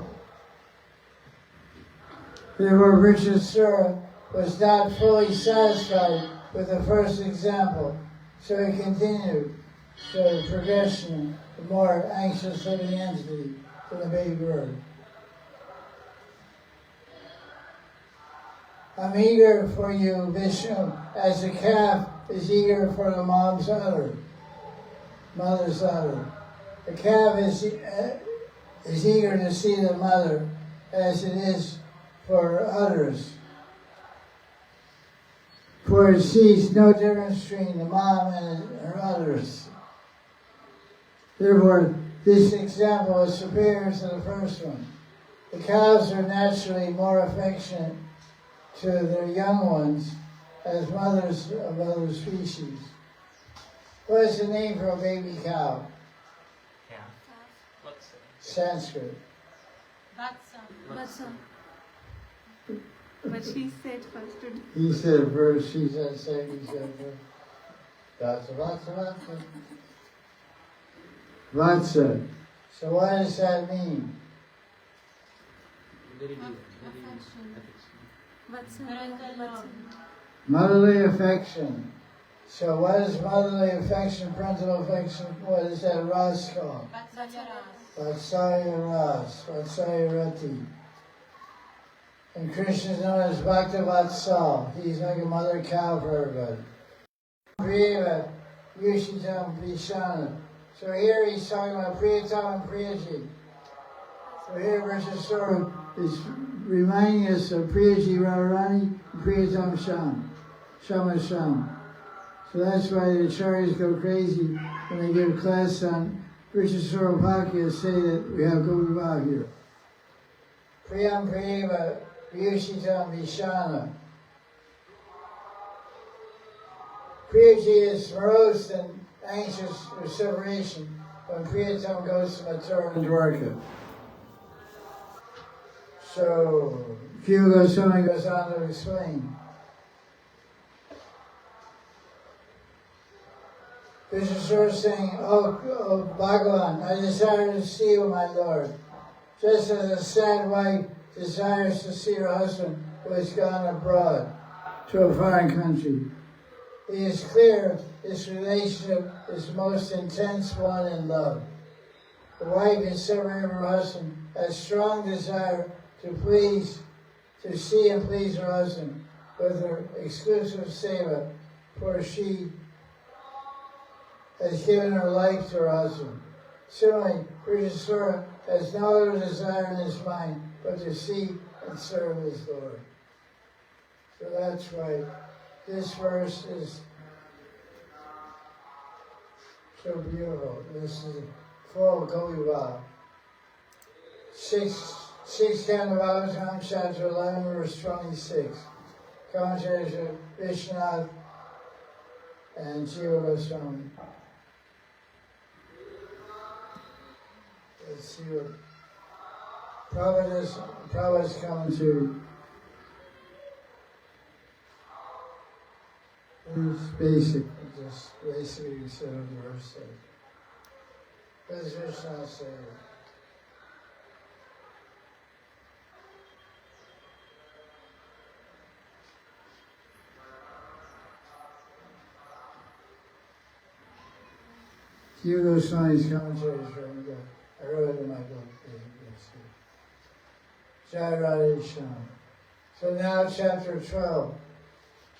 Therefore, Brihadasura was not fully satisfied with the first example, so he continued the progression of more anxious living entity to the baby bird. I'm eager for you, Vishnu, as a calf is eager for the mother's udder. The calf is eager to see the mother as it is for udders. For it sees no difference between the mom and her udders. Therefore, this example is superior to the first one. The cows are naturally more affectionate to their young ones as mothers of other species. What is the name for a baby cow? Yeah. What's Sanskrit. Vatsa. But she said first to He said first, she said second, he said first. Vatsa. Vatsa. So what does that mean? very deep, Motherly affection. So what is motherly affection, parental affection? What is that ras called? Vatsalya ras, Vatsalya rati. And Krishna is known as Bhakta Vatsal. He's like a mother cow for everybody. Priya, Yushitam, Vishana. So here he's talking about Priyatam and Priyaji. So here Brihadasura is reminding us of Priyaji Radharani and Priyatam Sham. So that's why the acharyas go crazy when they give class on Brihadasura Bhakya, say that we have Gopal here. Priyam Priyava Vyushitam Vishana. Priyaji is morose and anxious for separation when Priyatam goes to Mathura and Dwarka. So, Jiva Goswami goes on to explain. Brihadasura is saying, oh Bhagavan, I desire to see you, my Lord. Just as a sad wife desires to see her husband who has gone abroad to a foreign country. It is clear this relationship is the most intense one in love. The wife is separated from her husband, has strong desire to see and please her husband with her exclusive seva, for she has given her life to her husband. Similarly, Brihadasura has no other desire in his mind but to see and serve his Lord. So that's why this verse is so beautiful. This is full Goviva. 6 Canto Bhagavatam, chapter 11, verse 26. Commentaries of Vishwanath and Jiva Goswami. Let's see what Prabhupada's commentary. It's basic, just basically said what the verse says. What does Vishwanath say? Jiva Goswami's commentaries from the I wrote it in my book. Jai Radha Shyam. So now chapter 12.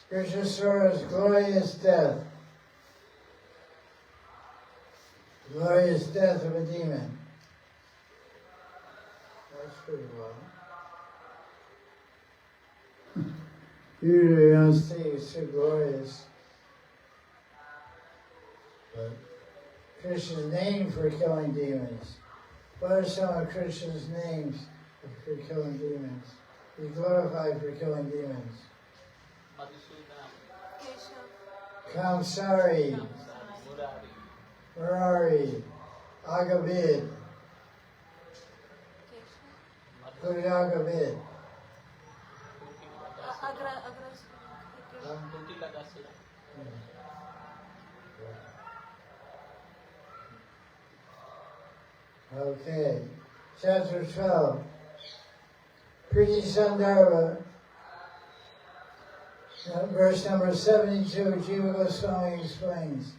Krishna's glorious death. Glorious death of a demon. That's pretty well. Usually I don't think it's so glorious. But Krishna's name for killing demons. What are some of Krishna's names for killing demons? He's glorified for killing demons. Kamsari, Murari, Agabid, Agabid. Okay, chapter 12. Priti Sandarbha, verse number 72, Jiva Goswami explains.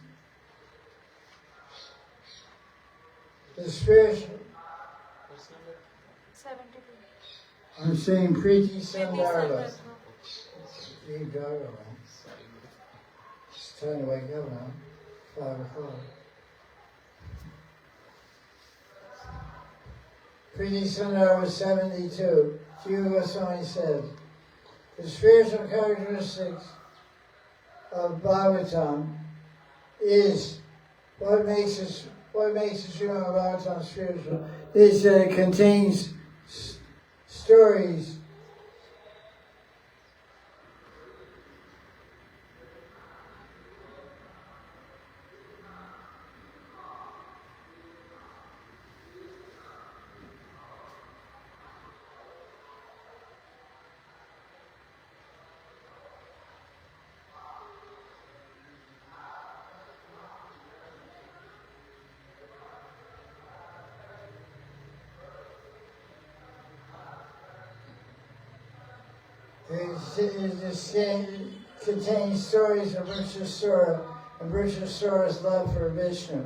The spiritual. Verse number 72. I'm saying Priti Sandarbha. Sorry, It's time to wake up now. 5 o'clock. Priti Sandarbha 72. Jiva Goswami says, the spiritual characteristics of Bhagavatam is what makes the Srimad Bhagavatam spiritual is that it contains stories It contains stories of Vrishasura and Vrishasura's love for Vishnu,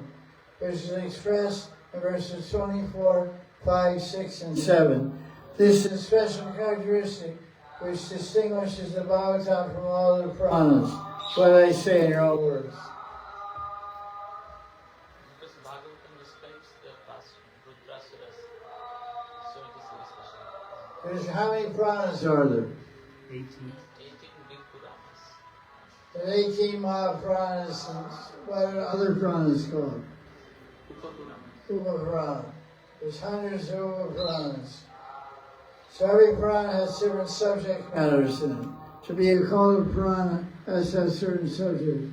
which is expressed in verses 24, 5, 6, and 7. This is a special characteristic which distinguishes the Bhagavatam from all the Puranas. What I say in your own words. because Bhagavatam describes the past Rudrasuras, so it is very special. How many Puranas are there? 18. 18 big Puranas. There's 18 Mahapuranas, and what are other Puranas called? Upapuranas. Upa Purana. There's hundreds of Upa Puranas. So every Purana has different subject matters in it. To be called a Purana has to have certain subjects.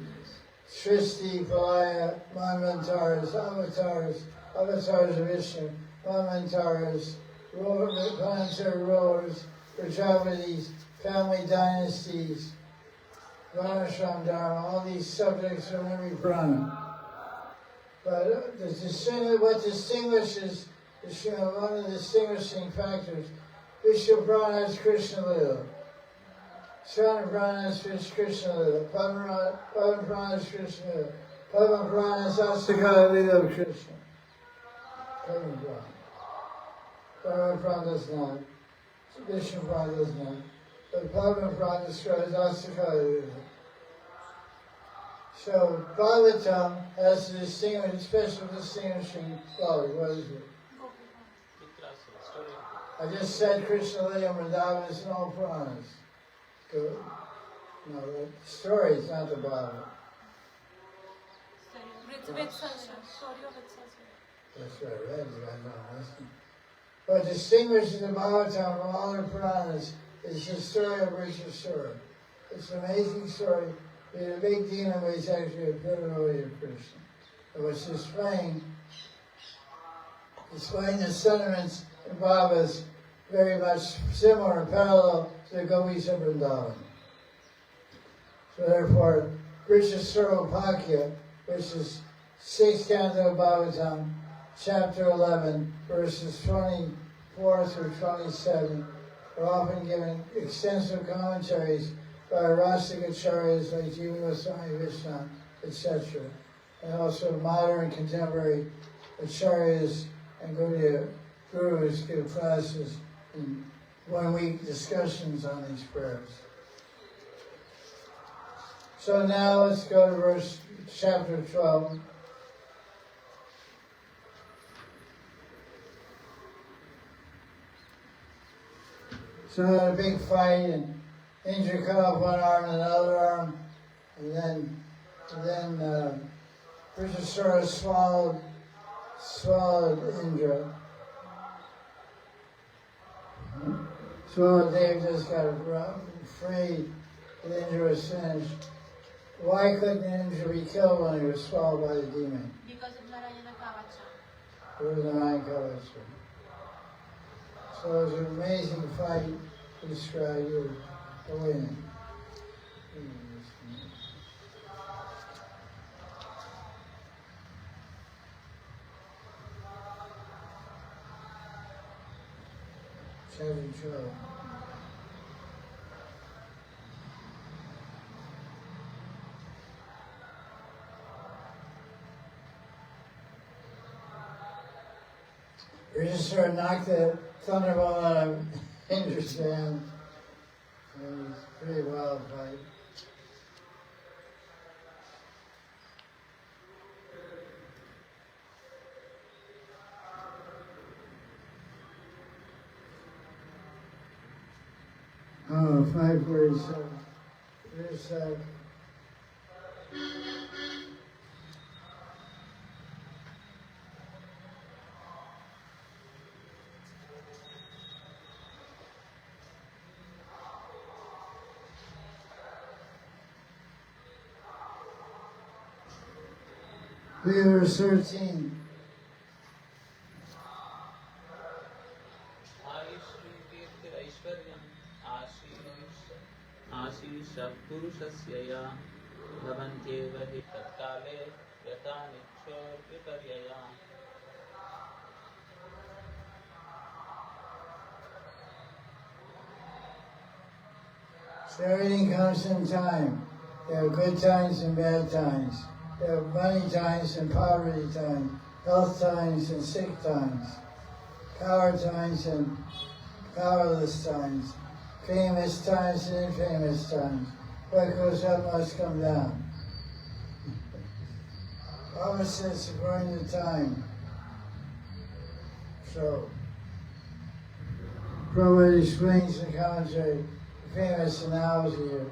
Srishti, Palaya, Manvantaras, Avatars of Vishnu, Manvantaras, planetary rulers, Prajapati's, family dynasties, Varnashram Dharma, all these subjects are in every Purana. But what distinguishes one of the distinguishing factors, Vishnu Purana has Krishna Lila. Srana Purana has Krishna Lila. Padma Purana has Krishna Lila. Padma Purana has Astakala Lila of Krishna. Padma Purana. Padma Purana does not. Vishnu Purana does not. But Padma Purana describes Astakala Lila. So Bhagavatam has a special distinguishing quality. What is it? Rudrasura, story of I just said Krishna Lila and Vrindavan is in all Puranas. No, the story is not the Bible. Story of Vitsasya. That's what I read, but I'm not listening. What distinguishes the Bhagavatam from all the Puranas is the story of Vrishasura. It's an amazing story. The big demon was actually a devotee of Krishna. It was displaying the sentiments in Bhagavas very much similar and parallel to the Gopis of Vrindavan. So therefore, Vrishasura Pakya, which is 6th Canto of Bhagavatam, chapter 11, verses 24 through 27, are often given extensive commentaries by Rasika acharyas like Jiva Goswami Vishnu, etc., and also modern contemporary acharyas and gurus give classes in 1-week discussions on these prayers. So now let's go to chapter 12. So they had a big fight, and Indra cut off one arm and another arm, and then Vrishasura swallowed Indra. So Dave just got free, and Indra was finished. Why couldn't Indra be killed when he was swallowed by the demon? Because of Narayana Kavacha. It was the Narayan Kavacha. So it was an amazing fight to describe you the winning. Chapter 12. We just sort of knocked the thunderbolt out of Indra's hand. It was a pretty wild fight. Oh, 547. There's verse 13. आशीष पुरुषस्यया लभन्त्येव हि तत्काले यथा निक्षोर्विपर्यया. So everything comes in time. There are good times and bad times. There are money times and poverty times, health times and sick times, power times and powerless times, famous times and infamous times. What goes up must come down. Opposites according to time. So, Prabhupada explains in the commentary the famous analogy here.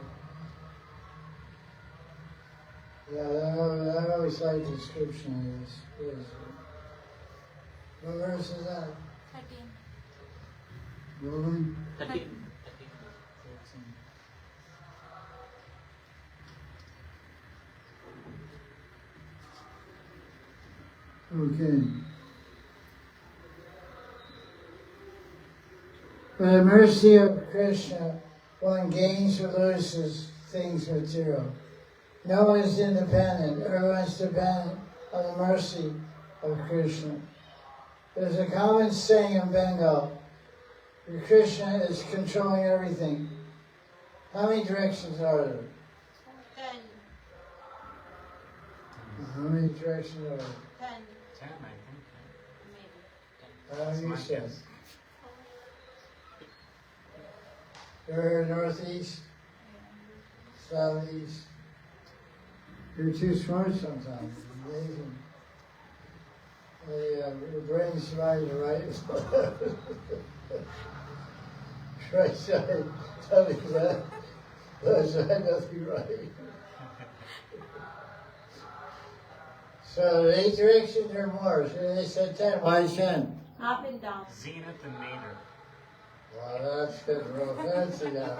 Yeah, I always like the description of this. What verse is that? 13. Rolling? 13. Okay. By the mercy of Krishna, one gains or loses things material. No one is independent. Everyone is dependent on the mercy of Krishna. There's a common saying in Bengal, Krishna is controlling everything. How many directions are there? 10. How many directions are there? 10. 10, I think. Maybe. How you My said? guess. You're northeast, southeast. You're too smart sometimes. It's amazing. Your brain survives the right. Right side. Tell me that. That's nothing right. So 8 directions or more. So they said 10. Why 10? Up and down. Zenith and nadir. Well, that's getting real fancy now.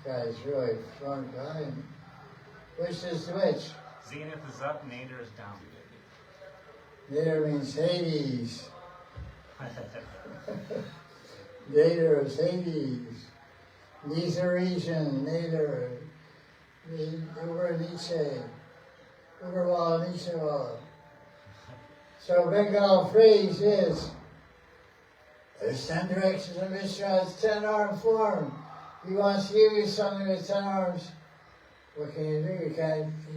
Guy's really fun guy. Which is which? Zenith is up, nadir is down. Nadir means Hades. Nadir is Hades. Neither region, nadir. Over Nietzsche. Overall, Nietzsche. So Bengal phrase is, there's 10 directions of Vishnu, it's 10-arm form. He wants to give you something with 10 arms. What can you do? You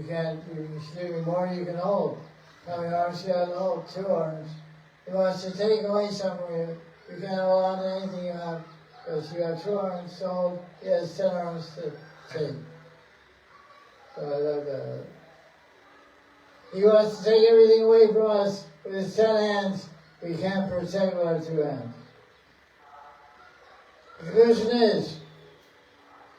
can give me more you can hold. How many arms you got to hold? 2 arms. He wants to take away something from you. You can't hold on to anything you have. Because you have 2 arms to hold, he has 10 arms to take. So I love that. He wants to take everything away from us with his 10 hands. We can't protect with our 2 hands. The conclusion is,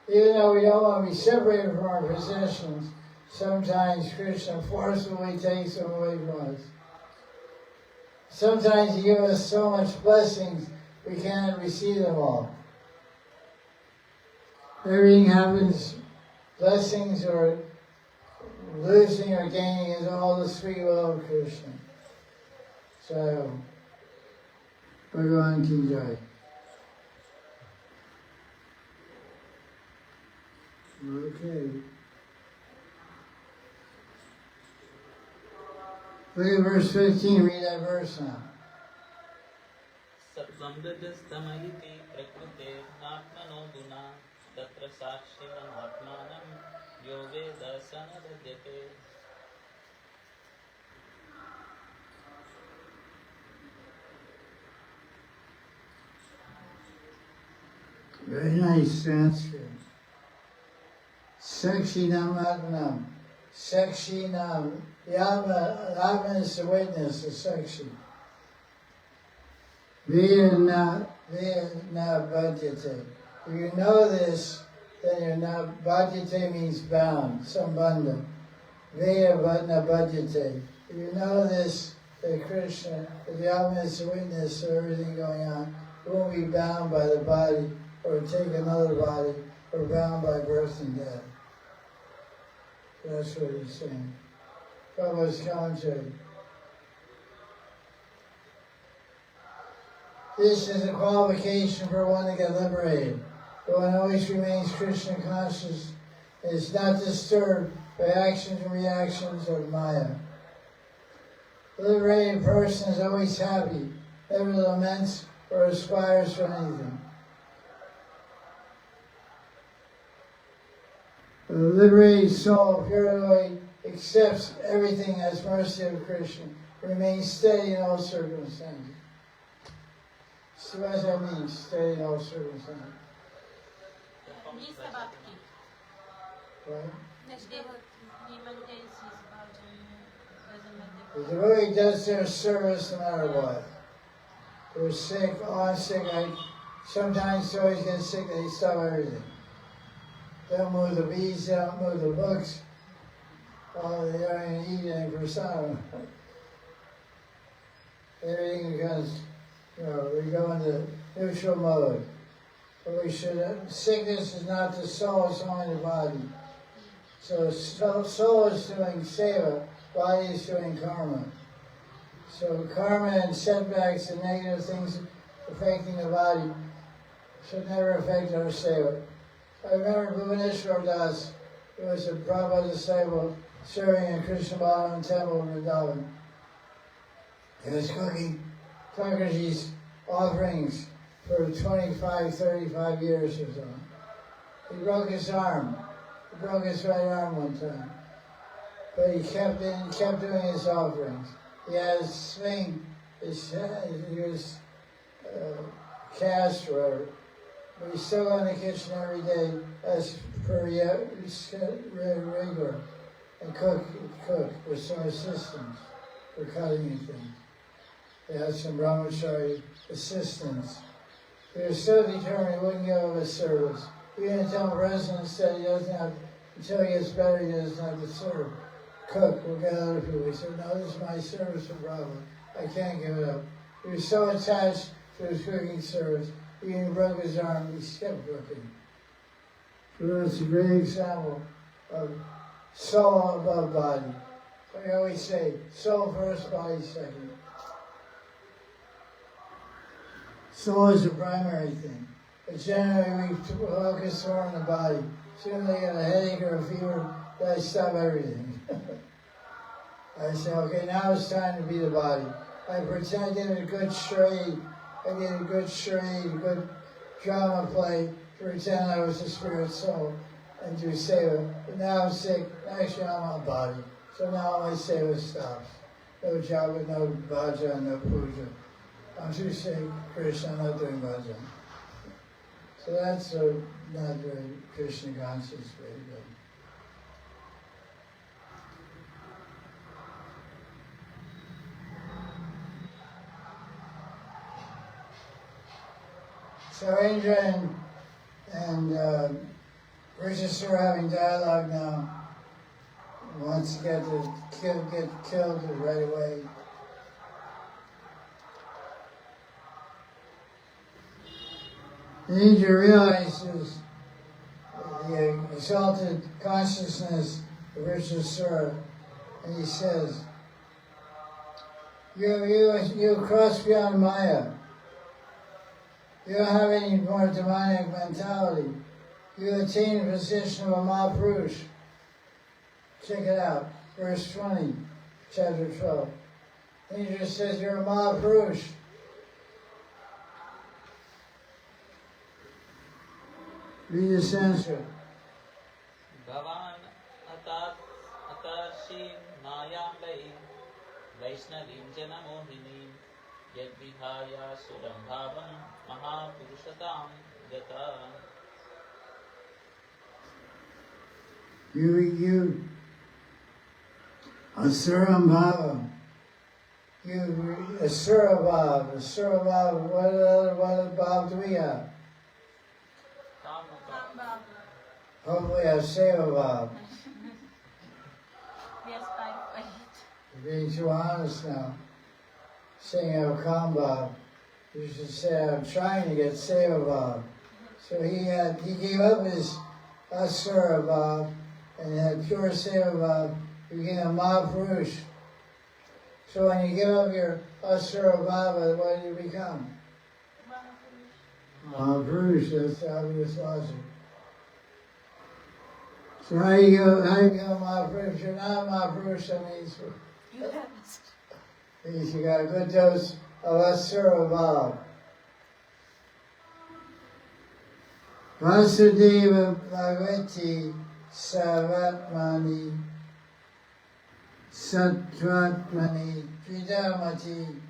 even though we don't want to be separated from our possessions, sometimes Krishna forcibly takes them away from us. Sometimes He gives us so much blessings, we can't receive them all. Everything happens, blessings or losing or gaining is all the sweet will of Krishna. So, Bhagavan ki jai. Okay. Look at verse 15, read that verse now. Samridhastamaiti prakrute atmano guna tatra sakshinam atmanam yoge dasana dadyate. Very nice Sanskrit. Sakshinam Atmanam. Sakshinam. The Atman is the witness, the Sakshi. Vina Bhadyate. If you know this, then you're not, Bhadyate means bound, sambandha. Vina Bhadyate. If you know this, that Krishna, that the Atman is the witness of everything going on, you won't be bound by the body, or take another body, or bound by birth and death. That's what he's saying. Prabhupada's commentary. This is a qualification for one to get liberated. But one always remains Krishna conscious and is not disturbed by actions and reactions of Maya. The liberated person is always happy, never laments or aspires for anything. The liberated soul purely accepts everything as mercy of Krishna, remains steady in all circumstances. So what does that mean, steady in all circumstances? Right? He maintains his bhajan, doesn't matter. The devotee does their service no matter what. They're sick, sometimes devotees get sick, they stop everything. They don't move the beads, they don't move the books. Oh, they don't even eat any prasadam. Everything becomes, we go into neutral mode. But sickness is not the soul, it's only the body. So soul is doing seva, body is doing karma. So karma and setbacks and negative things affecting the body should never affect our seva. I remember Bhuvaneshwar Das, who was a Prabhupada disciple, serving in Krishna Balaram temple in Vrindavan. He was cooking Thakurji's offerings for 25, 35 years or so. He broke his arm. He broke his right arm one time. But he kept doing his offerings. He had a sling, he was cast or whatever. But he's still in the kitchen every day as per regular and cook with some assistants for cutting things. They had some brahmachari assistants. He was so determined he wouldn't give up his service. Even the temple president said he doesn't have, until he gets better, he doesn't have to serve. Cook, we'll get other people. He said, no, this is my service for Brahma. I can't give it up. He was so attached to his cooking service, he even broke his arm, he kept cooking. So that's a great example of soul above body. Like I always say, soul first, body second. Soul is the primary thing. But generally we focus more on the body. Soon as they get a headache or a fever, I stop everything. I say, okay, now it's time to be the body. I pretend I did a good charade. I did a good charade, a good drama play to pretend I was the spirit soul and do seva. But now I'm sick. Actually, I'm a body. So now all my seva stops. No japa, no bhajan, no puja. I'm too sick, Krishna, I'm not doing bhajan. So that's not very Krishna conscious, very good. So Indra and Rishis are having dialogue now. He wants to get killed right away. And Indra realizes the exalted consciousness of Rishasura, and he says, you cross beyond Maya. You don't have any more demonic mentality. You attain the position of a Mahapurush. Check it out, verse 20, chapter 12. He just says you're a Mahapurush. Read the Sanskrit. Bhavan atarshi mayam lai Vaishnavim jana mohini Yadvihaya suram bhavam mahapurushatam gata. You Asuram Bhava. You Asura Bhava. Asura Bhava. What other Bhava do we have? Hopefully we have Seva Bhava. Yes, 5 point. You're being too honest now. Saying I have Kam Bhava. You should say I'm trying to get Seva Bhava. So he gave up his Asura Bhava and had pure Seva Bhava. You became a Mahapurush. So when you give up your Asura Bhava, what do you become? Mahapurush. That's the obvious logic. So how you become a Mahapurush? You're not a Mahapurush, that means you got a good dose of Asura Bhava. Vasudeva Bhagavati Savatmani Sattvatmani Tridamati.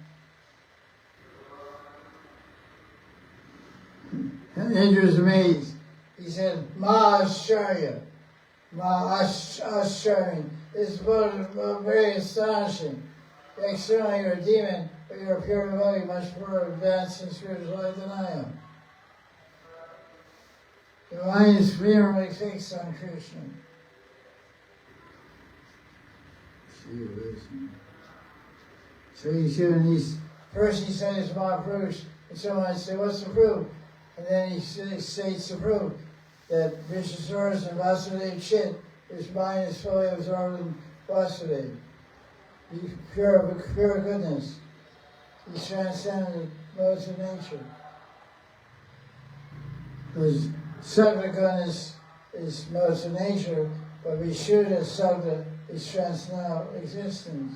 Indra's amazed. He said, Mahashcharya. Mahashcharya. This is very astonishing. Externally you're a demon, but you're a pure devotee, much more advanced in spiritual life than I am. Your mind is firmly fixed on Krishna. So he's given these, first he said it's Mahapurush, and someone said, what's the proof? And then he states the proof that Vishwasura's and Vasudeva Chit, his mind is fully absorbed in Vasudeva. He's pure goodness. He's transcended modes of nature. Because Sattva goodness is modes of nature, but Vishuddha Sattva is transcendental existence.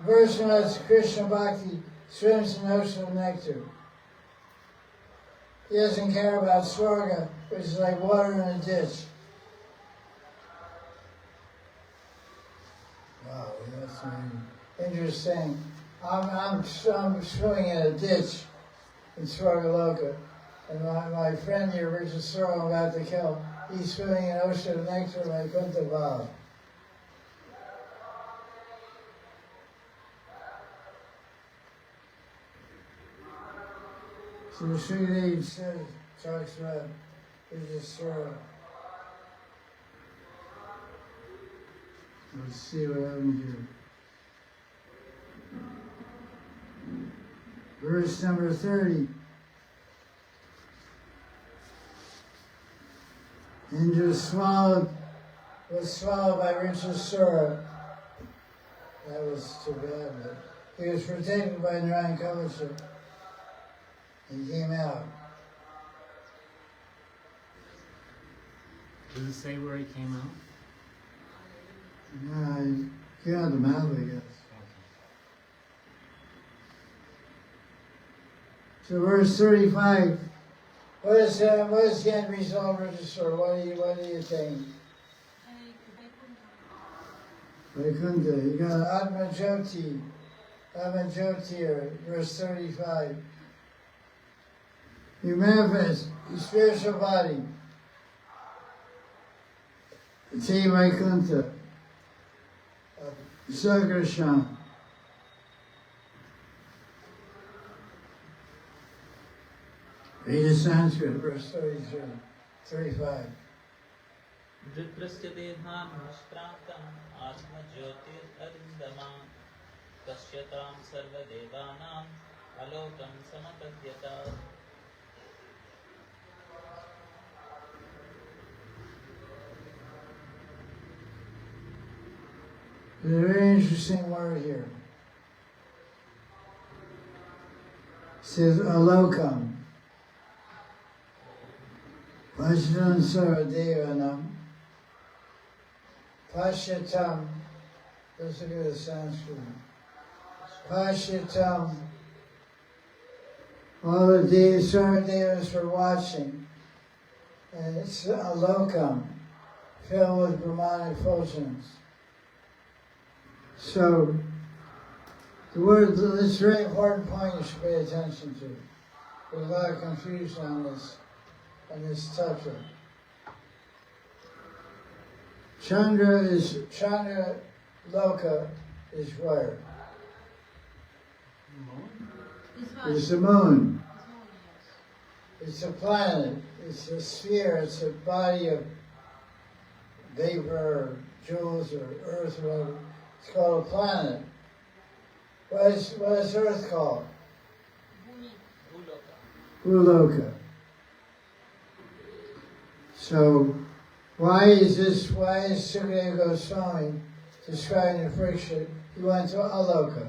Verse notes Krishna Bhakti swims in the ocean of nectar. He doesn't care about Swarga, which is like water in a ditch. Wow, that's interesting. I'm swimming in a ditch in Swargaloka, and my friend here, Richard Sorrell, I'm about to kill, he's swimming in an ocean of nectar like Kunta Bhava. So Sridhar says, talks about Vijayasura. Let's see what happened here. Verse number 30. Indra was swallowed by Vijayasura. That was too bad, but he was protected by Narayan Kavach. He came out. Does it say where he came out? Yeah, he came out the mouth, I guess. So verse 35. What is the end result of Vijayasura? What do you think? Vaikuntha. You got Atma Jyoti, verse 35. You manifest your spiritual body. Te Vaikuntha. Sagrasham. Read the Sanskrit, verse 33, 35. Viprasya dehan nishprantam atma jyotir arindama kasyatam sarva devanam alokam samatadyata. There's a very interesting word here. It says alokam. Vajran Saradevanam. Pashyatam. Let's look at the Sanskrit. Pashyatam. All the Saradevas were watching. And it's alokam, filled with Brahmanic effulgence. So, the word, this is a very important point you should pay attention to. There's a lot of confusion on this tattva. Chandra Loka is where? It's the moon. It's a planet. It's a sphere. It's a body of vapor or jewels or earth or whatever. It's called a planet. What is Earth called? Bhuloka. So, why is Sukadeva Goswami describing the friction? He went to Aloka.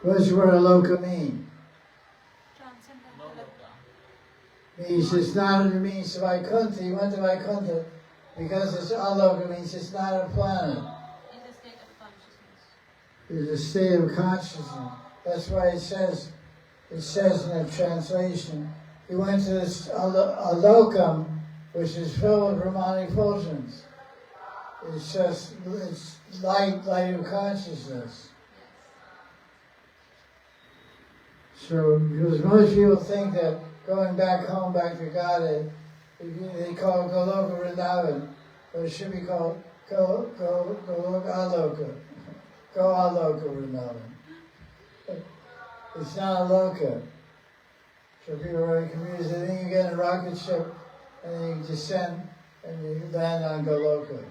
What does the word Aloka mean? It means Vaikuntha. He went to Vaikuntha because it's Aloka, means it's not a planet. In the state of consciousness. It's a state of consciousness. That's why it says in the translation, he went to this Alokam, which is filled with Brahmanic effulgence. It's light of consciousness. So, because most people think that going back home, back to Godhead, they call it Goloka Vrindavan, but it should be called Goloka Aloka. Go Aloka Vrindavan. It's not Aloka. So people are very confused. They think you get in a rocket ship and then you descend and you land on Goloka.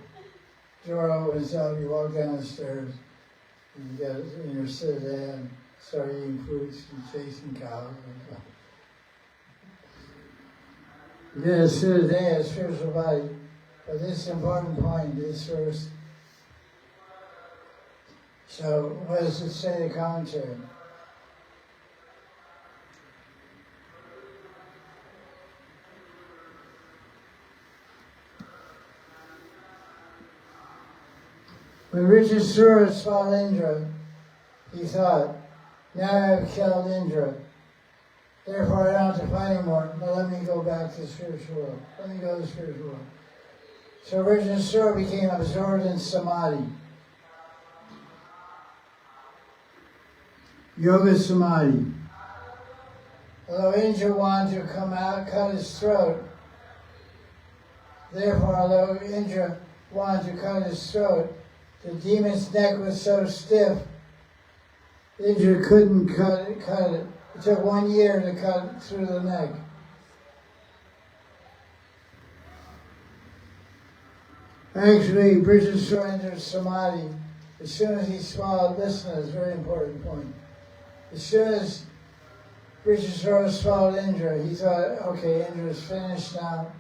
Door opens up, you walk down the stairs, and you get in your citadel and start eating fruits and chasing cows and stuff. You get a citadel, a spiritual body. But this is an important point, this verse. So, what does it say in the commentary? When Vijayasura saw Indra, he thought, now I have killed Indra. Therefore I don't have to fight anymore. Now let me go back to the spiritual world. Let me go to the spiritual world. So Vijayasura became absorbed in samadhi. Yoga samadhi. Although Indra wanted to come out, cut his throat. Therefore, although Indra wanted to cut his throat, the demon's neck was so stiff, Indra couldn't cut it. It took 1 year to cut through the neck. Actually, Brijasura entered Samadhi. As soon as he swallowed, listen, it's a very important point. As soon as Brijasura swallowed Indra, he thought, okay, Indra's finished now.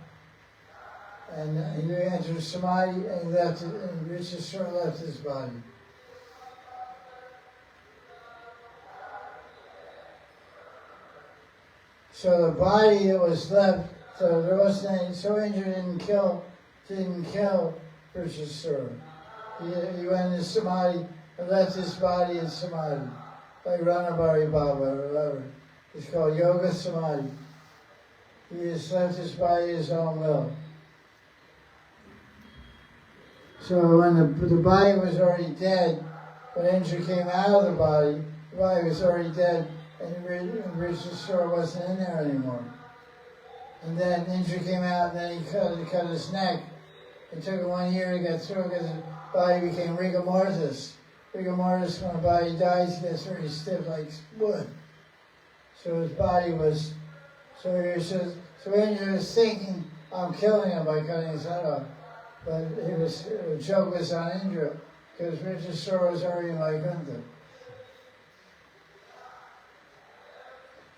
And he entered Samadhi and left it, and Brijasura left his body. So the body that was left, so there wasn't any, so Indra didn't kill Brijasura. He went into Samadhi and left his body in Samadhi, like Ranabari Baba or whatever. It's called Yoga Samadhi. He just left his body his own will. So when the body was already dead, when Indra came out of the body was already dead, and Brijasura wasn't in there anymore. And then Indra came out, and then he cut his neck. It took him 1 year to get through because his body became rigor mortis. Rigor mortis, when a body dies, it gets very stiff like wood. So his body was, so Indra was thinking, I'm killing him by cutting his head off. But the joke was on Indra, because Brijasura was already in Vaikuntha.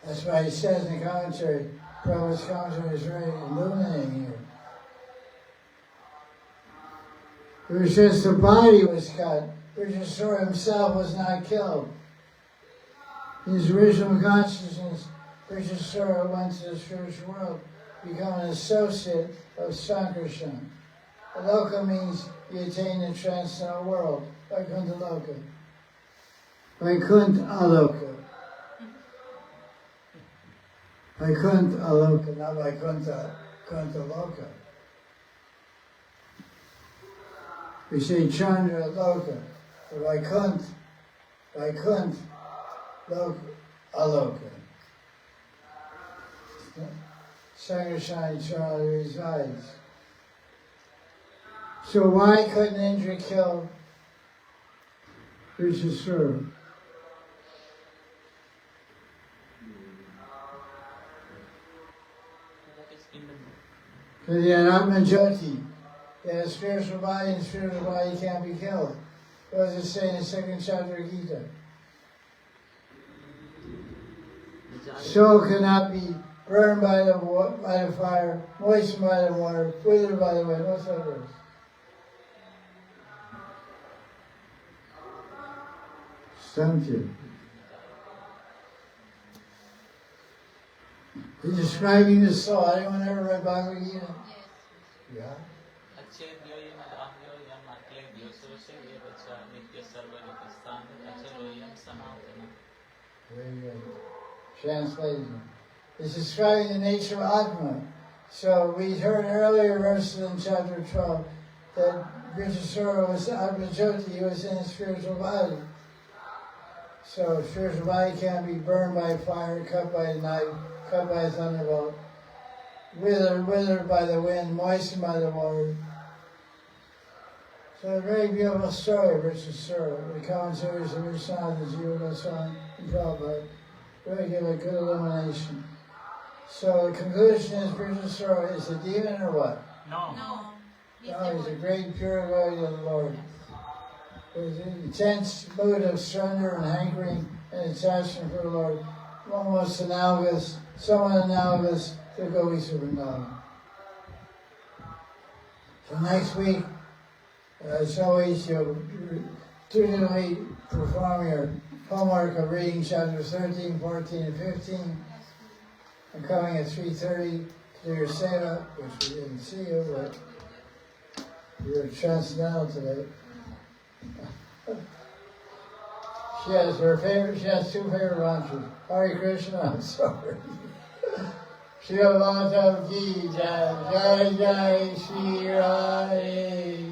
That's why he says in the commentary, Prabhupada's commentary is very illuminating here. It was just the body was cut. Brijasura himself was not killed. In his original consciousness, Brijasura went to the spiritual world, become an associate of Sankarshan. Aloka means you attain the transcendental world, Vaikuntha Loka. Vaikuntha Aloka. Vaikuntha Aloka, not Vaikuntha Loka. We say Chandra Loka, Vaikuntha Loka, Aloka. Sankarshan eternally resides. So why couldn't Indra kill Brijasura? Because he had Atma Jyoti. He had a spiritual body, and spiritual body can't be killed. What does it say in the second chapter of Gita? Soul cannot be burned by the fire, moistened by the water, withered by the wind. What's that verse? Stumped you. He's describing the soul. Anyone ever read Bhagavad Gita? Yes. Yeah. Very good. Translation. It's describing the nature of Atma. So we heard earlier verses in chapter 12 that Brijasura was Atma Jyoti, he was in his spiritual body. So spiritual body can't be burned by fire, cut by a knife, cut by a thunderbolt, withered by the wind, moistened by the water. So a very beautiful story, Brijasura. The commentaries of Vishwanath, Jiva Goswami, and Prabhupada really give a good illumination. So the conclusion is Brijasura is a demon or what? No. No, he's a great pure devotee of the Lord. With an intense mood of surrender and hankering and attachment for the Lord, almost analogous, somewhat analogous to Gopis of Vrindavan. So next week, as always, you'll dutifully perform your homework of reading chapters 13, 14, and 15. I'm coming at 3:30 to do your seva, which we didn't see you, but you're transcendental today. She has two favorite mantras. Hare Krishna, I'm sorry. Shri Bhagavatam Ki Jai, Jai Jai Shri Radhe.